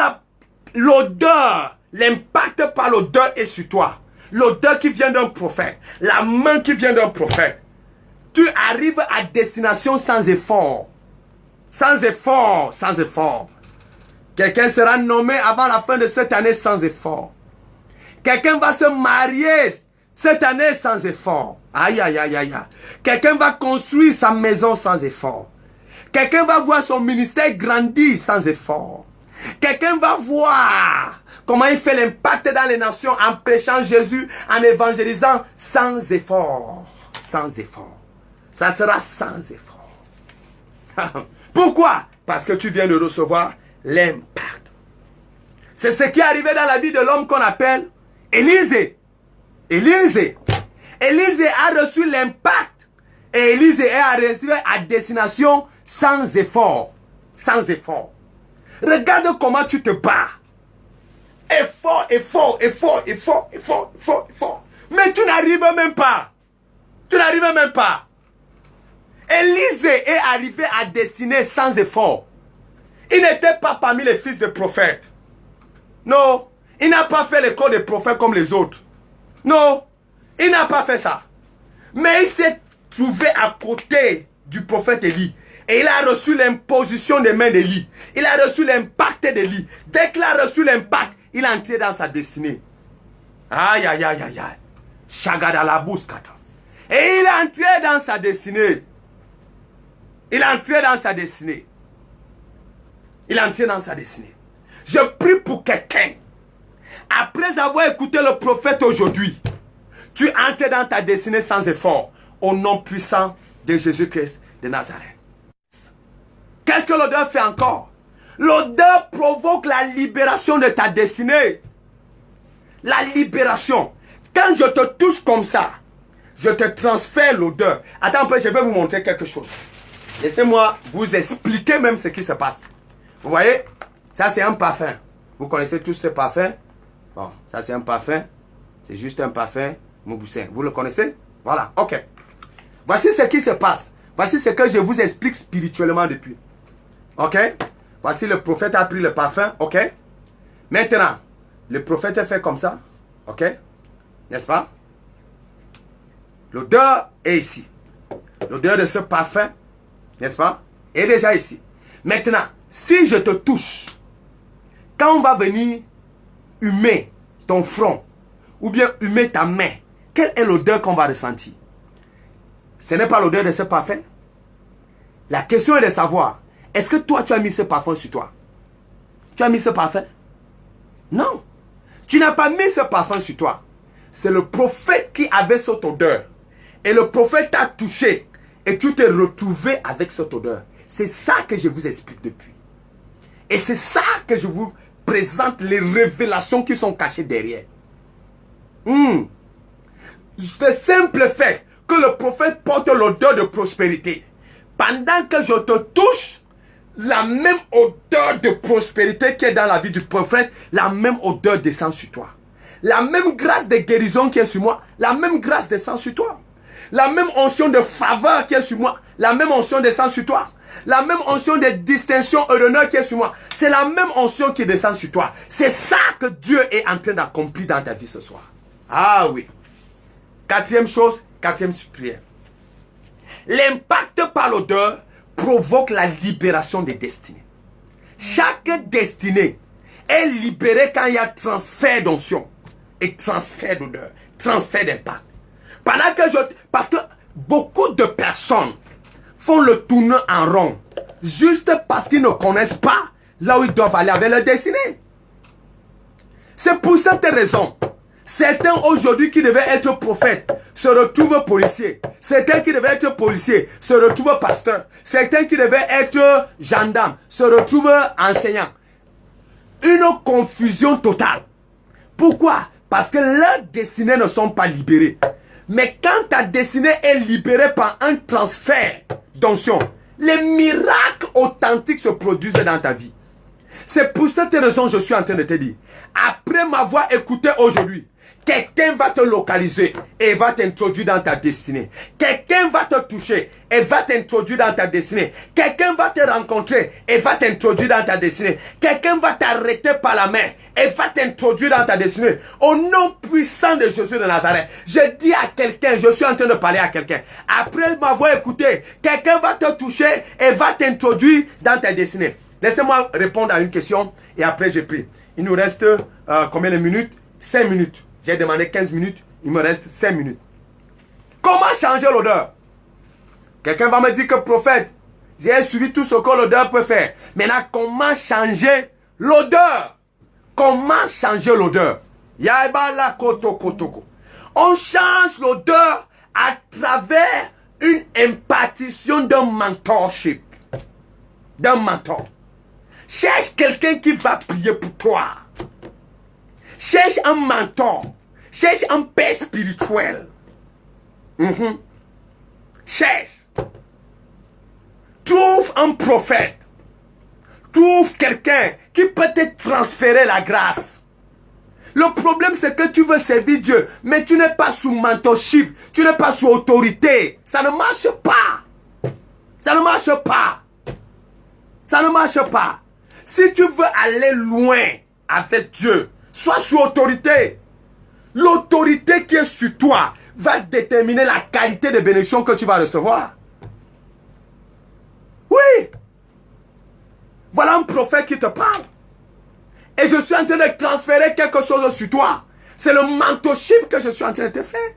l'odeur, l'impact par l'odeur est sur toi, l'odeur qui vient d'un prophète, la main qui vient d'un prophète, tu arrives à destination sans effort. Sans effort. Quelqu'un sera nommé avant la fin de cette année sans effort. Quelqu'un va se marier cette année sans effort. Aïe, aïe, aïe, aïe. Quelqu'un va construire sa maison sans effort. Quelqu'un va voir son ministère grandir sans effort. Quelqu'un va voir comment il fait l'impact dans les nations en prêchant Jésus, en évangélisant sans effort. Sans effort. Ça sera sans effort. Pourquoi? Parce que tu viens de recevoir l'impact. C'est ce qui est arrivé dans la vie de l'homme qu'on appelle Élisée. Élisée a reçu l'impact et Élisée est arrivé à destination sans effort. Sans effort. Regarde comment tu te bats. Effort. Mais tu n'arrives même pas. Élisée est arrivé à destinée sans effort. Il n'était pas parmi les fils de prophètes. Non. Il n'a pas fait l'école des prophètes comme les autres. Non, il n'a pas fait ça. Mais il s'est trouvé à côté du prophète Élie. Et il a reçu l'imposition des mains d'Élie. Il a reçu l'impact d'Élie. Dès qu'il a reçu l'impact, il est entré dans sa destinée. Aïe, aïe, aïe, aïe, aïe. Chagadalabuskata. Et il est entré dans sa destinée. Il est entré dans sa destinée. Il est entré dans sa destinée. Je prie pour quelqu'un. Après avoir écouté le prophète aujourd'hui, tu entres dans ta destinée sans effort. Au nom puissant de Jésus-Christ de Nazareth. Qu'est-ce que l'odeur fait encore? L'odeur provoque la libération de ta destinée. La libération. Quand je te touche comme ça, je te transfère l'odeur. Attends un peu, je vais vous montrer quelque chose. Laissez-moi vous expliquer même ce qui se passe. Vous voyez? Ça, c'est un parfum. Vous connaissez tous ces parfums? Bon, ça, c'est un parfum. C'est juste un parfum Moussin. Vous le connaissez? Voilà, ok. Voici ce qui se passe. Voici ce que je vous explique spirituellement depuis. Ok? Voici le prophète a pris le parfum. Ok? Maintenant, le prophète fait comme ça. Ok? N'est-ce pas? L'odeur est ici. L'odeur de ce parfum, n'est-ce pas, est déjà ici. Maintenant, si je te touche, quand on va venir humer ton front, ou bien humer ta main, quelle est l'odeur qu'on va ressentir? Ce n'est pas l'odeur de ce parfum. La question est de savoir, est-ce que toi tu as mis ce parfum sur toi? Tu as mis ce parfum? Non. Tu n'as pas mis ce parfum sur toi. C'est le prophète qui avait cette odeur. Et le prophète t'a touché. Et tu t'es retrouvé avec cette odeur. C'est ça que je vous explique depuis. Et c'est ça que je vous présente, les révélations qui sont cachées derrière. Le simple fait que le prophète porte l'odeur de prospérité. Pendant que je te touche, la même odeur de prospérité qui est dans la vie du prophète, la même odeur descend sur toi. La même grâce de guérison qui est sur moi, la même grâce descend sur toi. La même onction de faveur qui est sur moi, la même onction descend sur toi. La même onction de distinction et d'honneur qui est sur moi, c'est la même onction qui descend sur toi. C'est ça que Dieu est en train d'accomplir dans ta vie ce soir. Ah oui. Quatrième chose, quatrième prière. L'impact par l'odeur provoque la libération des destinées. Chaque destinée est libérée quand il y a transfert d'onction et transfert d'odeur, transfert d'impact. Parce que beaucoup de personnes font le tournoi en rond juste parce qu'ils ne connaissent pas là où ils doivent aller avec leur destinée. C'est pour cette raison. Certains aujourd'hui qui devaient être prophètes se retrouvent policiers. Certains qui devaient être policiers se retrouvent pasteurs. Certains qui devaient être gendarmes se retrouvent enseignants. Une confusion totale. Pourquoi? Parce que leurs destinées ne sont pas libérées. Mais quand ta destinée est libérée par un transfert d'onction, les miracles authentiques se produisent dans ta vie. C'est pour cette raison que je suis en train de te dire, après m'avoir écouté aujourd'hui, quelqu'un va te localiser et va t'introduire dans ta destinée. Quelqu'un va te toucher et va t'introduire dans ta destinée. Quelqu'un va te rencontrer et va t'introduire dans ta destinée. Quelqu'un va t'arrêter par la main et va t'introduire dans ta destinée. Au nom puissant de Jésus de Nazareth, je dis à quelqu'un, je suis en train de parler à quelqu'un. Après m'avoir écouté, quelqu'un va te toucher et va t'introduire dans ta destinée. Laissez-moi répondre à une question et après je prie. Il nous reste combien de minutes? 5 minutes. J'ai demandé 15 minutes, il me reste 5 minutes. Comment changer l'odeur? Quelqu'un va me dire que prophète, j'ai suivi tout ce que l'odeur peut faire. Maintenant, comment changer l'odeur? Comment changer l'odeur? On change l'odeur à travers une impartition d'un mentorship. D'un mentor. Cherche quelqu'un qui va prier pour toi. Cherche un mentor. Cherche un père spirituel. Cherche. Trouve un prophète. Trouve quelqu'un qui peut te transférer la grâce. Le problème, c'est que tu veux servir Dieu, mais tu n'es pas sous mentorship. Tu n'es pas sous autorité. Ça ne marche pas. Ça ne marche pas. Ça ne marche pas. Si tu veux aller loin avec Dieu, sois sous autorité. L'autorité qui est sur toi va déterminer la qualité de bénédiction que tu vas recevoir. Oui. Voilà un prophète qui te parle. Et je suis en train de transférer quelque chose sur toi. C'est le mentorship que je suis en train de te faire.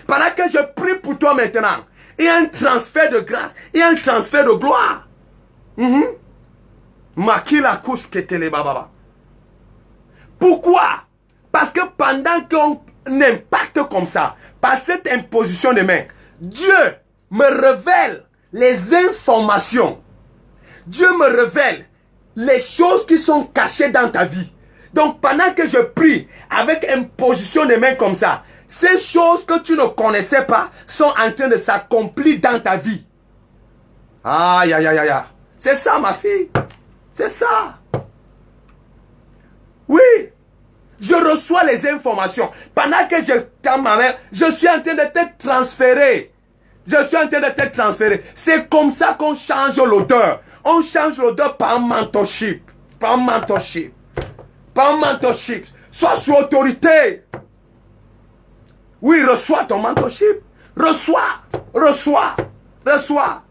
Pendant que je prie pour toi maintenant, il y a un transfert de grâce, il y a un transfert de gloire. Makila kusketele bababa. Pourquoi? Parce que pendant qu'on impacte comme ça, par cette imposition de main, Dieu me révèle les informations. Dieu me révèle les choses qui sont cachées dans ta vie. Donc pendant que je prie avec imposition de main comme ça, ces choses que tu ne connaissais pas sont en train de s'accomplir dans ta vie. Aïe, aïe, aïe, aïe. C'est ça, ma fille. C'est ça. Oui. Je reçois les informations. Pendant que je tends ma main, je suis en train de te transférer. Je suis en train de te transférer. C'est comme ça qu'on change l'odeur. On change l'odeur par un mentorship. Par un mentorship. Par un mentorship. Sois sous autorité. Oui, reçois ton mentorship. Reçois. Reçois. Reçois.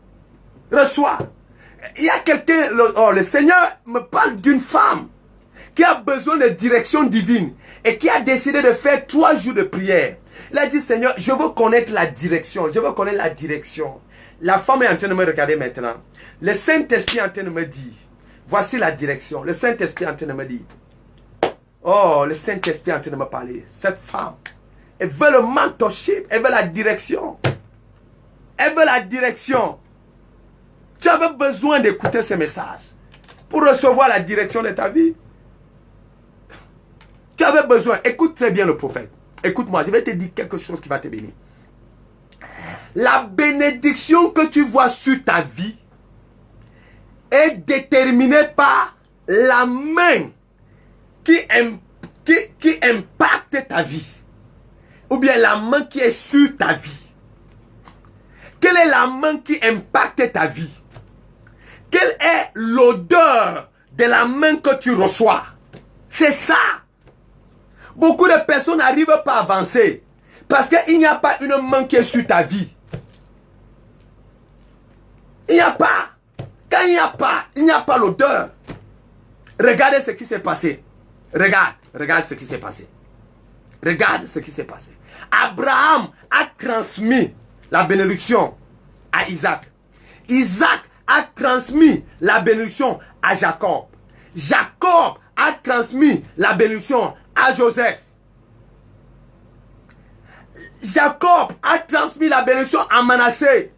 Reçois. Il y a quelqu'un, le Seigneur me parle d'une femme qui a besoin de direction divine et qui a décidé de faire 3 jours de prière. Il a dit, Seigneur, je veux connaître la direction. Je veux connaître la direction. La femme est en train de me regarder maintenant. Le Saint-Esprit est en train de me dire, voici la direction. Le Saint-Esprit est en train de me dire, oh, le Saint-Esprit est en train de me parler. Cette femme, elle veut le mentorship, elle veut la direction. Elle veut la direction. Tu avais besoin d'écouter ce message pour recevoir la direction de ta vie. Tu avais besoin. Écoute très bien le prophète. Écoute-moi, je vais te dire quelque chose qui va te bénir. La bénédiction que tu vois sur ta vie est déterminée par la main qui impacte ta vie. Ou bien la main qui est sur ta vie. Quelle est la main qui impacte ta vie? Quelle est l'odeur de la main que tu reçois? C'est ça. Beaucoup de personnes n'arrivent pas à avancer parce qu'il n'y a pas une main qui est sur ta vie. Il n'y a pas. Quand il n'y a pas l'odeur. Regardez ce qui s'est passé. Regarde ce qui s'est passé. Regarde ce qui s'est passé. Abraham a transmis la bénédiction à Isaac. Isaac a transmis la bénédiction à Jacob. Jacob a transmis la bénédiction à Joseph. Jacob a transmis la bénédiction à Manassé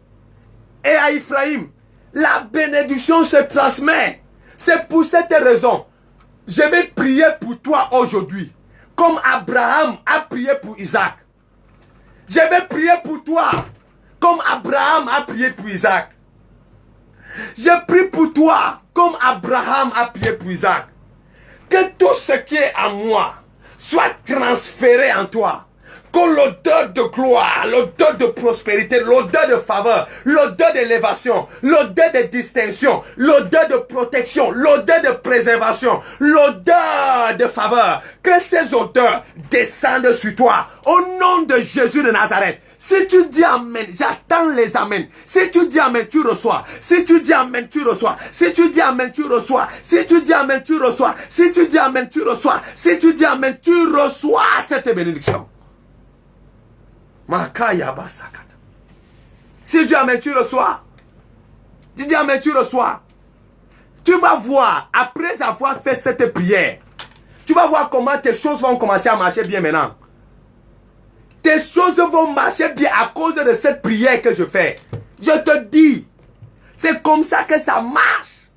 et à Ephraim. La bénédiction se transmet. C'est pour cette raison, je vais prier pour toi aujourd'hui, comme Abraham a prié pour Isaac. Je vais prier pour toi, comme Abraham a prié pour Isaac. Je prie pour toi, comme Abraham a prié pour Isaac. Que tout ce qui est à moi soit transféré en toi. Que l'odeur de gloire, l'odeur de prospérité, l'odeur de faveur, l'odeur d'élévation, l'odeur de distinction, l'odeur de protection, l'odeur de préservation, l'odeur de faveur, que ces odeurs descendent sur toi. Au nom de Jésus de Nazareth. Si tu dis amen, j'attends les amen. Si tu dis amen, tu reçois. Si tu dis amen, tu reçois. Si tu dis amen, tu reçois. Si tu dis amen, tu reçois. Si tu dis amen, tu reçois. Si tu dis amen, tu reçois cette bénédiction. Makaya basakata. Si tu dis amen, tu reçois. Tu dis amen, tu reçois. Tu vas voir, après avoir fait cette prière, tu vas voir comment tes choses vont commencer à marcher bien maintenant. Tes choses vont marcher bien à cause de cette prière que je fais. Je te dis, c'est comme ça que ça marche.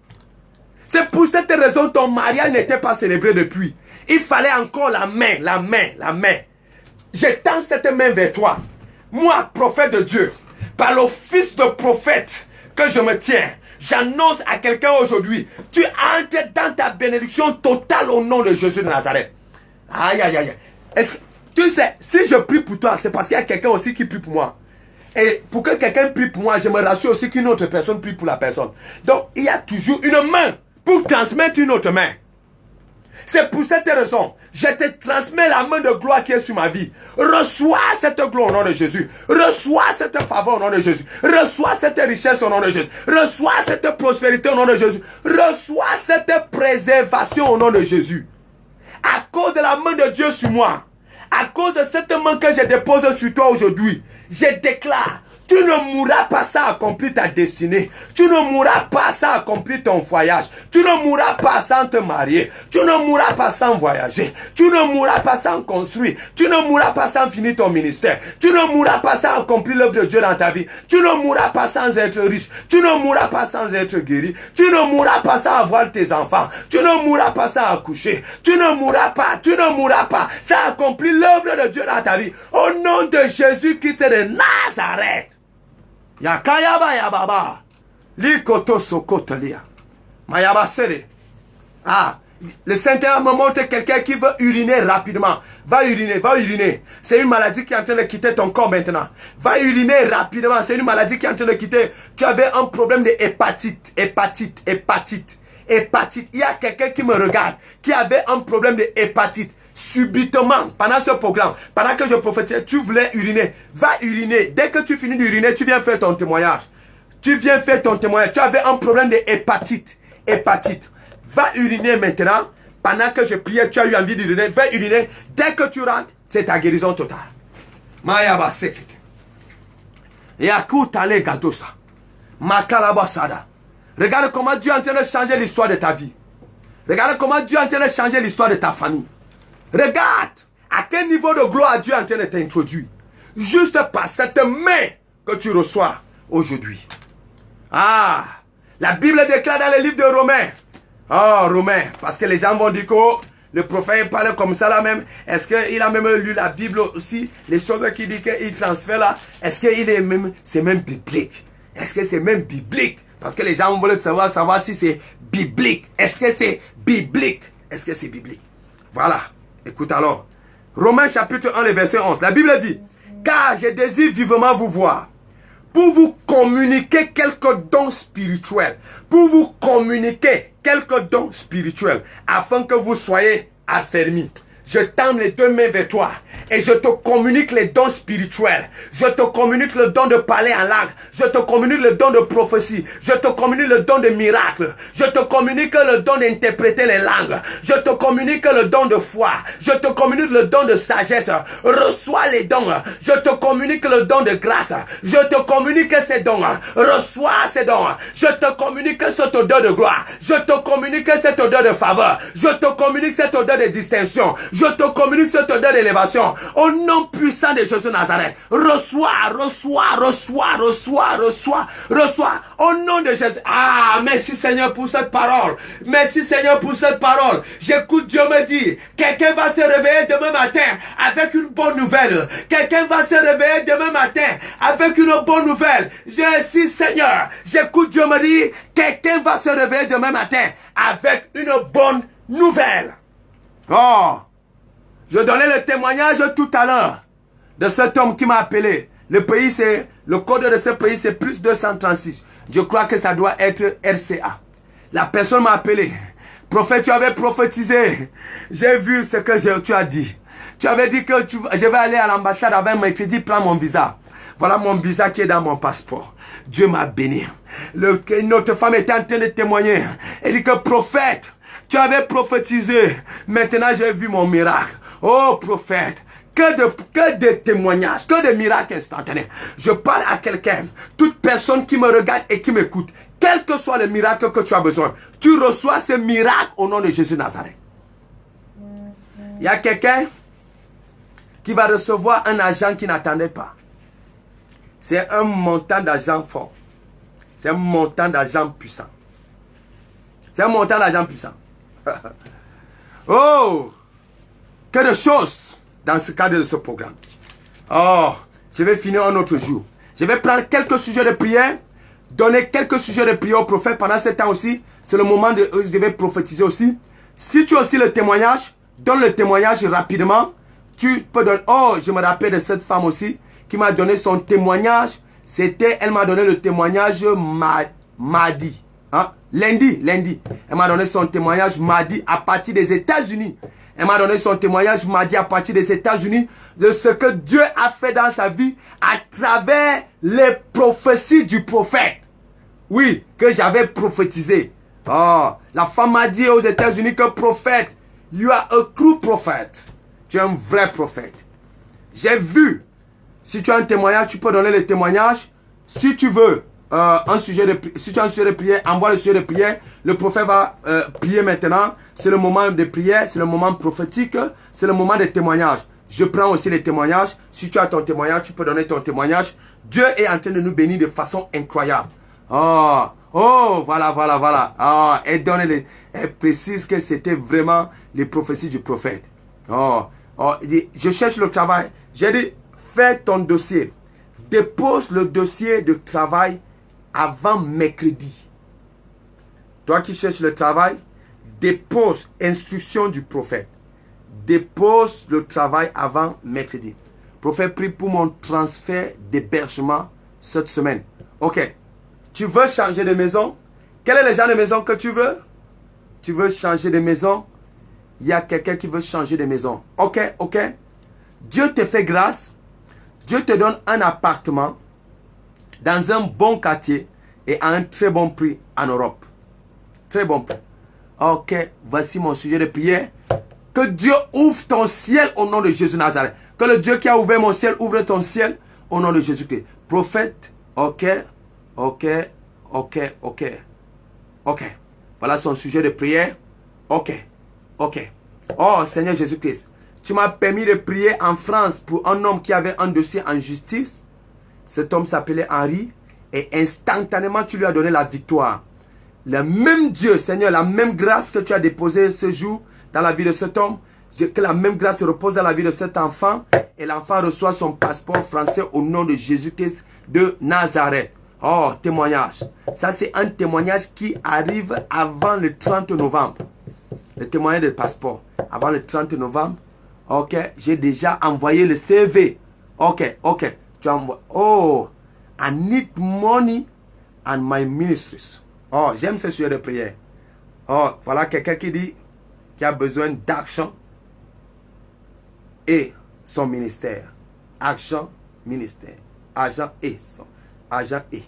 C'est pour cette raison que ton mariage n'était pas célébré depuis. Il fallait encore la main. Je tends cette main vers toi. Moi, prophète de Dieu, par l'office de prophète que je me tiens, j'annonce à quelqu'un aujourd'hui, tu entres dans ta bénédiction totale au nom de Jésus de Nazareth. Aïe, aïe, aïe. Est-ce que tu sais, si je prie pour toi, c'est parce qu'il y a quelqu'un aussi qui prie pour moi. Et pour que quelqu'un prie pour moi, je me rassure aussi qu'une autre personne prie pour la personne. Donc, il y a toujours une main pour transmettre une autre main. C'est pour cette raison, je te transmets la main de gloire qui est sur ma vie. Reçois cette gloire au nom de Jésus. Reçois cette faveur au nom de Jésus. Reçois cette richesse au nom de Jésus. Reçois cette prospérité au nom de Jésus. Reçois cette préservation au nom de Jésus. À cause de la main de Dieu sur moi, À cause de cette main que je dépose sur toi aujourd'hui, je déclare, tu ne mourras pas sans accomplir ta destinée. Tu ne mourras pas sans accomplir ton voyage. Tu ne mourras pas sans te marier. Tu ne mourras pas sans voyager. Tu ne mourras pas sans construire. Tu ne mourras pas sans finir ton ministère. Tu ne mourras pas sans accomplir l'œuvre de Dieu dans ta vie. Tu ne mourras pas sans être riche. Tu ne mourras pas sans être guéri. Tu ne mourras pas sans avoir tes enfants. Tu ne mourras pas sans accoucher. Tu ne mourras pas sans accomplir l'œuvre de Dieu dans ta vie. Au nom de Jésus-Christ de Nazareth. Yakayaba yababa. Likoto sokotelia. Mayaba sere. Ah, le Saint-Esprit me montre quelqu'un qui veut uriner rapidement. Va uriner. C'est une maladie qui est en train de quitter ton corps maintenant. Va uriner rapidement. C'est une maladie qui est en train de quitter. Tu avais un problème de hépatite. Il y a quelqu'un qui me regarde, qui avait un problème de hépatite. Subitement, pendant ce programme, pendant que je prophétisais, tu voulais uriner. Va uriner. Dès que tu finis d'uriner, tu viens faire ton témoignage. Tu avais un problème de hépatite. Va uriner maintenant. Pendant que je priais, tu as eu envie d'uriner. Va uriner. Dès que tu rentres, c'est ta guérison totale. Mayaba seke. Yakutale gadosa. Makalabasada. Regarde comment Dieu est en train de changer l'histoire de ta vie. Regarde comment Dieu est en train de changer l'histoire de ta famille. Regarde à quel niveau de gloire Dieu est en train de t'introduire. Juste par cette main que tu reçois aujourd'hui. Ah, la Bible déclare dans le livre de Romains. Oh, Romains, parce que les gens vont dire que le prophète parle comme ça là même. Est-ce qu'il a même lu la Bible aussi? Les choses qu'il dit qu'il transfère là. Est-ce qu'il est même, c'est même biblique? Est-ce que c'est même biblique? Parce que les gens veulent savoir si c'est biblique. Est-ce que c'est biblique? Est-ce que c'est biblique? Voilà. Écoute alors. Romains chapitre 1, le verset 11. La Bible dit, car je désire vivement vous voir, pour vous communiquer quelques dons spirituels. Afin que vous soyez affermis. Je tends les deux mains vers toi et je te communique les dons spirituels. Je te communique le don de parler en langue. Je te communique le don de prophétie. Je te communique le don de miracle. Je te communique le don d'interpréter les langues. Je te communique le don de foi. Je te communique le don de sagesse. Reçois les dons. Je te communique le don de grâce. Je te communique ces dons. Reçois ces dons. Je te communique cette odeur de gloire. Je te communique cette odeur de faveur. Je te communique cette odeur de distinction. Je te communique cette odeur d'élévation. Au nom puissant de Jésus Nazareth. Reçois. Au nom de Jésus. Ah, merci Seigneur pour cette parole. J'écoute Dieu me dire, quelqu'un va se réveiller demain matin avec une bonne nouvelle. Je suis Seigneur. J'écoute Dieu me dire, quelqu'un va se réveiller demain matin avec une bonne nouvelle. Oh, je donnais le témoignage tout à l'heure de cet homme qui m'a appelé. Le code de ce pays c'est plus 236. Je crois que ça doit être RCA. La personne m'a appelé. Prophète, tu avais prophétisé. J'ai vu ce que tu as dit. Tu avais dit que je vais aller à l'ambassade avec mes crédits, prends mon visa. Voilà mon visa qui est dans mon passeport. Dieu m'a béni. Notre femme était en train de témoigner. Elle dit que prophète, tu avais prophétisé. Maintenant, j'ai vu mon miracle. Oh, prophète. Que de témoignages, que de miracles instantanés. Je parle à quelqu'un, toute personne qui me regarde et qui m'écoute, quel que soit le miracle que tu as besoin, tu reçois ce miracle au nom de Jésus Nazareth. Il y a quelqu'un qui va recevoir un argent qu'il n'attendait pas. C'est un montant d'argent fort. C'est un montant d'argent puissant. Oh, que de choses dans ce cadre de ce programme. Oh, je vais finir un autre jour. Je vais prendre quelques sujets de prière, donner quelques sujets de prière au prophète pendant ce temps aussi. C'est le moment de je vais prophétiser aussi. Si tu as aussi le témoignage, donne le témoignage rapidement. Tu peux donner. Oh, je me rappelle de cette femme aussi qui m'a donné son témoignage. Elle m'a donné le témoignage mardi. Hein? Lundi. Elle m'a donné son témoignage mardi à partir des États-Unis. Elle m'a donné son témoignage mardi à partir des États-Unis de ce que Dieu a fait dans sa vie à travers les prophéties du prophète. Oui, que j'avais prophétisé. Oh, la femme m'a dit aux États-Unis que prophète, you are a true prophet. Tu es un vrai prophète. J'ai vu. Si tu as un témoignage, tu peux donner le témoignage. Si tu veux si tu as un sujet de prière, envoie le sujet de prière. Le prophète va prier maintenant. C'est le moment de prière, c'est le moment prophétique, c'est le moment des témoignages. Je prends aussi les témoignages. Si tu as ton témoignage, tu peux donner ton témoignage. Dieu est en train de nous bénir de façon incroyable. Voilà. Elle précise que c'était vraiment les prophéties du prophète. Je cherche le travail. J'ai dit, fais ton dossier. Dépose le dossier de travail avant mercredi. Toi qui cherches le travail, dépose instruction du prophète. Dépose le travail avant mercredi. Prophète, prie pour mon transfert d'hébergement cette semaine. Ok. Tu veux changer de maison? Quel est le genre de maison que tu veux? Tu veux changer de maison? Il y a quelqu'un qui veut changer de maison. Ok. Dieu te fait grâce. Dieu te donne un appartement dans un bon quartier et à un très bon prix en Europe. Très bon prix. Ok, voici mon sujet de prière. Que Dieu ouvre ton ciel au nom de Jésus Nazareth. Que le Dieu qui a ouvert mon ciel ouvre ton ciel au nom de Jésus-Christ. Prophète, ok. Voilà son sujet de prière. Ok. Oh Seigneur Jésus-Christ, tu m'as permis de prier en France pour un homme qui avait un dossier en justice. Cet homme s'appelait Henri et instantanément tu lui as donné la victoire. Le même Dieu, Seigneur, la même grâce que tu as déposée ce jour dans la vie de cet homme, que la même grâce se repose dans la vie de cet enfant et l'enfant reçoit son passeport français au nom de Jésus-Christ de Nazareth. Oh, témoignage. Ça, c'est un témoignage qui arrive avant le 30 novembre. Le témoignage de passeport. Avant le 30 novembre. Ok, j'ai déjà envoyé le CV. Ok. Tu envoies. Oh, I need money and my ministries. Oh, j'aime ce sujet de prière. Oh, voilà quelqu'un qui dit qu'il a besoin d'argent et son ministère. Argent, ministère. Argent et son. Argent et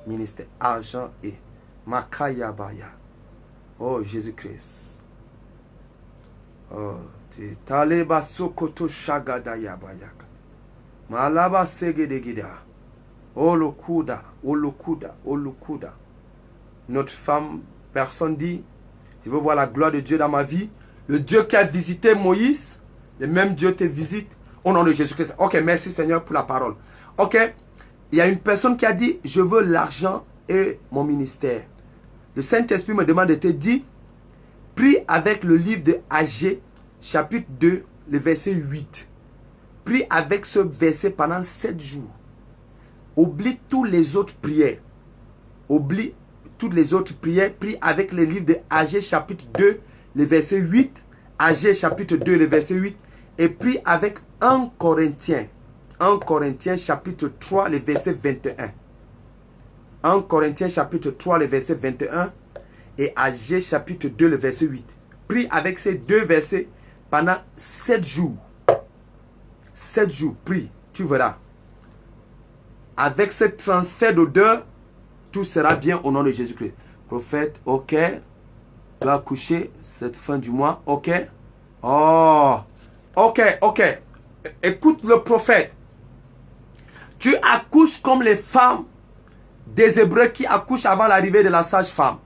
ministère. Argent et. Makaya Baya. Oh, Jésus-Christ. Oh, Taleba Sokoto Shagadaya Bayaka. Malaba Segedegida. Olokuda. Notre femme, personne dit, tu veux voir la gloire de Dieu dans ma vie. Le Dieu qui a visité Moïse, le même Dieu te visite au nom de Jésus-Christ. Ok, merci Seigneur pour la parole. Ok, il y a une personne qui a dit, je veux l'argent et mon ministère. Le Saint-Esprit me demande de te dire, prie avec le livre de Agé, chapitre 2, le verset 8. Prie avec ce verset pendant 7 jours. Oublie toutes les autres prières. Oublie toutes les autres prières. Prie avec le livre de Agé, chapitre 2, le verset 8. Agé, chapitre 2, le verset 8. Et prie avec 1 Corinthiens. 1 Corinthiens, chapitre 3, le verset 21. 1 Corinthiens, chapitre 3, le verset 21. Et Agé, chapitre 2, le verset 8. Prie avec ces deux versets pendant 7 jours. 7 jours, prie, tu verras. Avec ce transfert d'odeur, tout sera bien au nom de Jésus-Christ. Prophète, ok. Tu as accouché cette fin du mois, ok. Oh, ok. Écoute le prophète. Tu accouches comme les femmes des Hébreux qui accouchent avant l'arrivée de la sage-femme.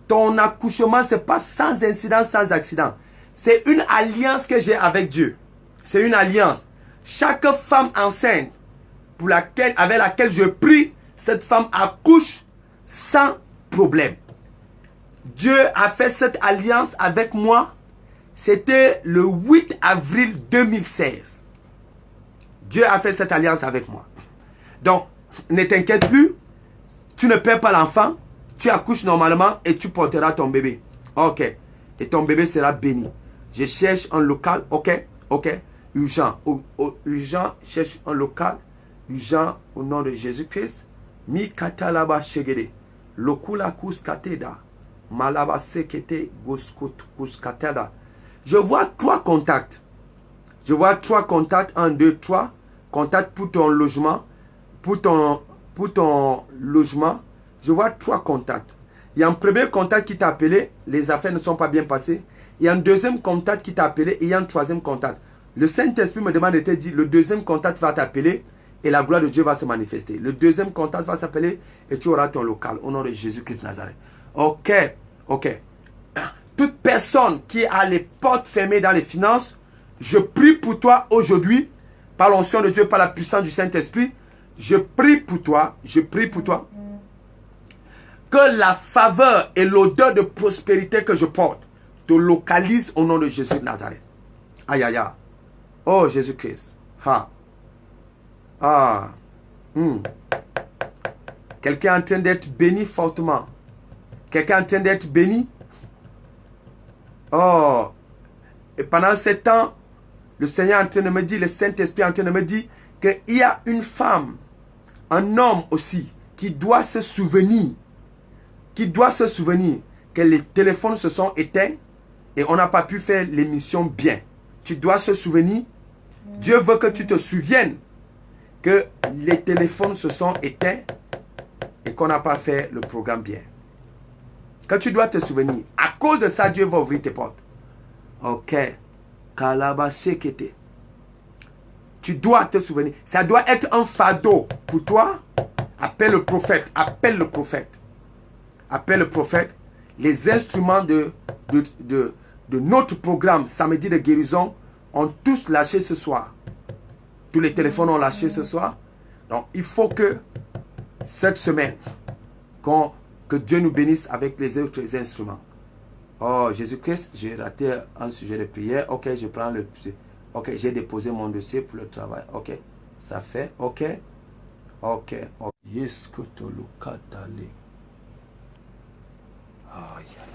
Ton accouchement, ce n'est pas sans incident, sans accident. C'est une alliance que j'ai avec Dieu. C'est une alliance. Chaque femme enceinte avec laquelle je prie, cette femme accouche sans problème. Dieu a fait cette alliance avec moi. C'était le 8 avril 2016. Dieu a fait cette alliance avec moi. Donc, ne t'inquiète plus. Tu ne perds pas l'enfant. Tu accouches normalement et tu porteras ton bébé. Ok. Et ton bébé sera béni. Je cherche un local. Ok. Urgent. Urgent. Cherche un local. Urgent au nom de Jésus-Christ. Mi katalaba shegede. Lokula kuskateda. Malaba sekete kuskateda. Je vois 3 contacts. Je vois 3 contacts. 1, 2, 3. Contacts pour ton logement. Pour ton logement. Je vois 3 contacts. Il y a un premier contact qui t'a appelé. Les affaires ne sont pas bien passées. Il y a un deuxième contact qui t'a appelé. Et il y a un troisième contact. Le Saint-Esprit me demande de te dire, le deuxième contact va t'appeler et la gloire de Dieu va se manifester. Le deuxième contact va s'appeler et tu auras ton local au nom de Jésus-Christ Nazareth. Ok, ok. Toute personne qui a les portes fermées dans les finances, je prie pour toi aujourd'hui, par l'onction de Dieu, par la puissance du Saint-Esprit. Je prie pour toi, que la faveur et l'odeur de prospérité que je porte te localisent au nom de Jésus de Nazareth. Aïe, aïe, aïe. Oh, Jésus-Christ. Quelqu'un est en train d'être béni fortement. Quelqu'un est en train d'être béni. Oh. Et pendant ce temps, le Seigneur est en train de me dire, le Saint-Esprit est en train de me dire qu'il y a une femme, un homme aussi, qui doit se souvenir, que les téléphones se sont éteints et on n'a pas pu faire l'émission bien. Tu dois se souvenir. Dieu veut que tu te souviennes que les téléphones se sont éteints et qu'on n'a pas fait le programme bien. Que tu dois te souvenir. À cause de ça, Dieu va ouvrir tes portes. Ok. Tu dois te souvenir. Ça doit être un fardeau pour toi. Appelle le prophète. Appelle le prophète. Appelle le prophète. Les instruments de notre programme samedi de guérison ont tous lâché ce soir. Tous les téléphones ont lâché ce soir. Donc, il faut que cette semaine, que Dieu nous bénisse avec les autres instruments. Oh, Jésus-Christ, j'ai raté un sujet de prière. Ok, je prends le... Ok, j'ai déposé mon dossier pour le travail. Ok, ça fait. Ok. Ok. Yes, que tu le catales. Oh, yeah.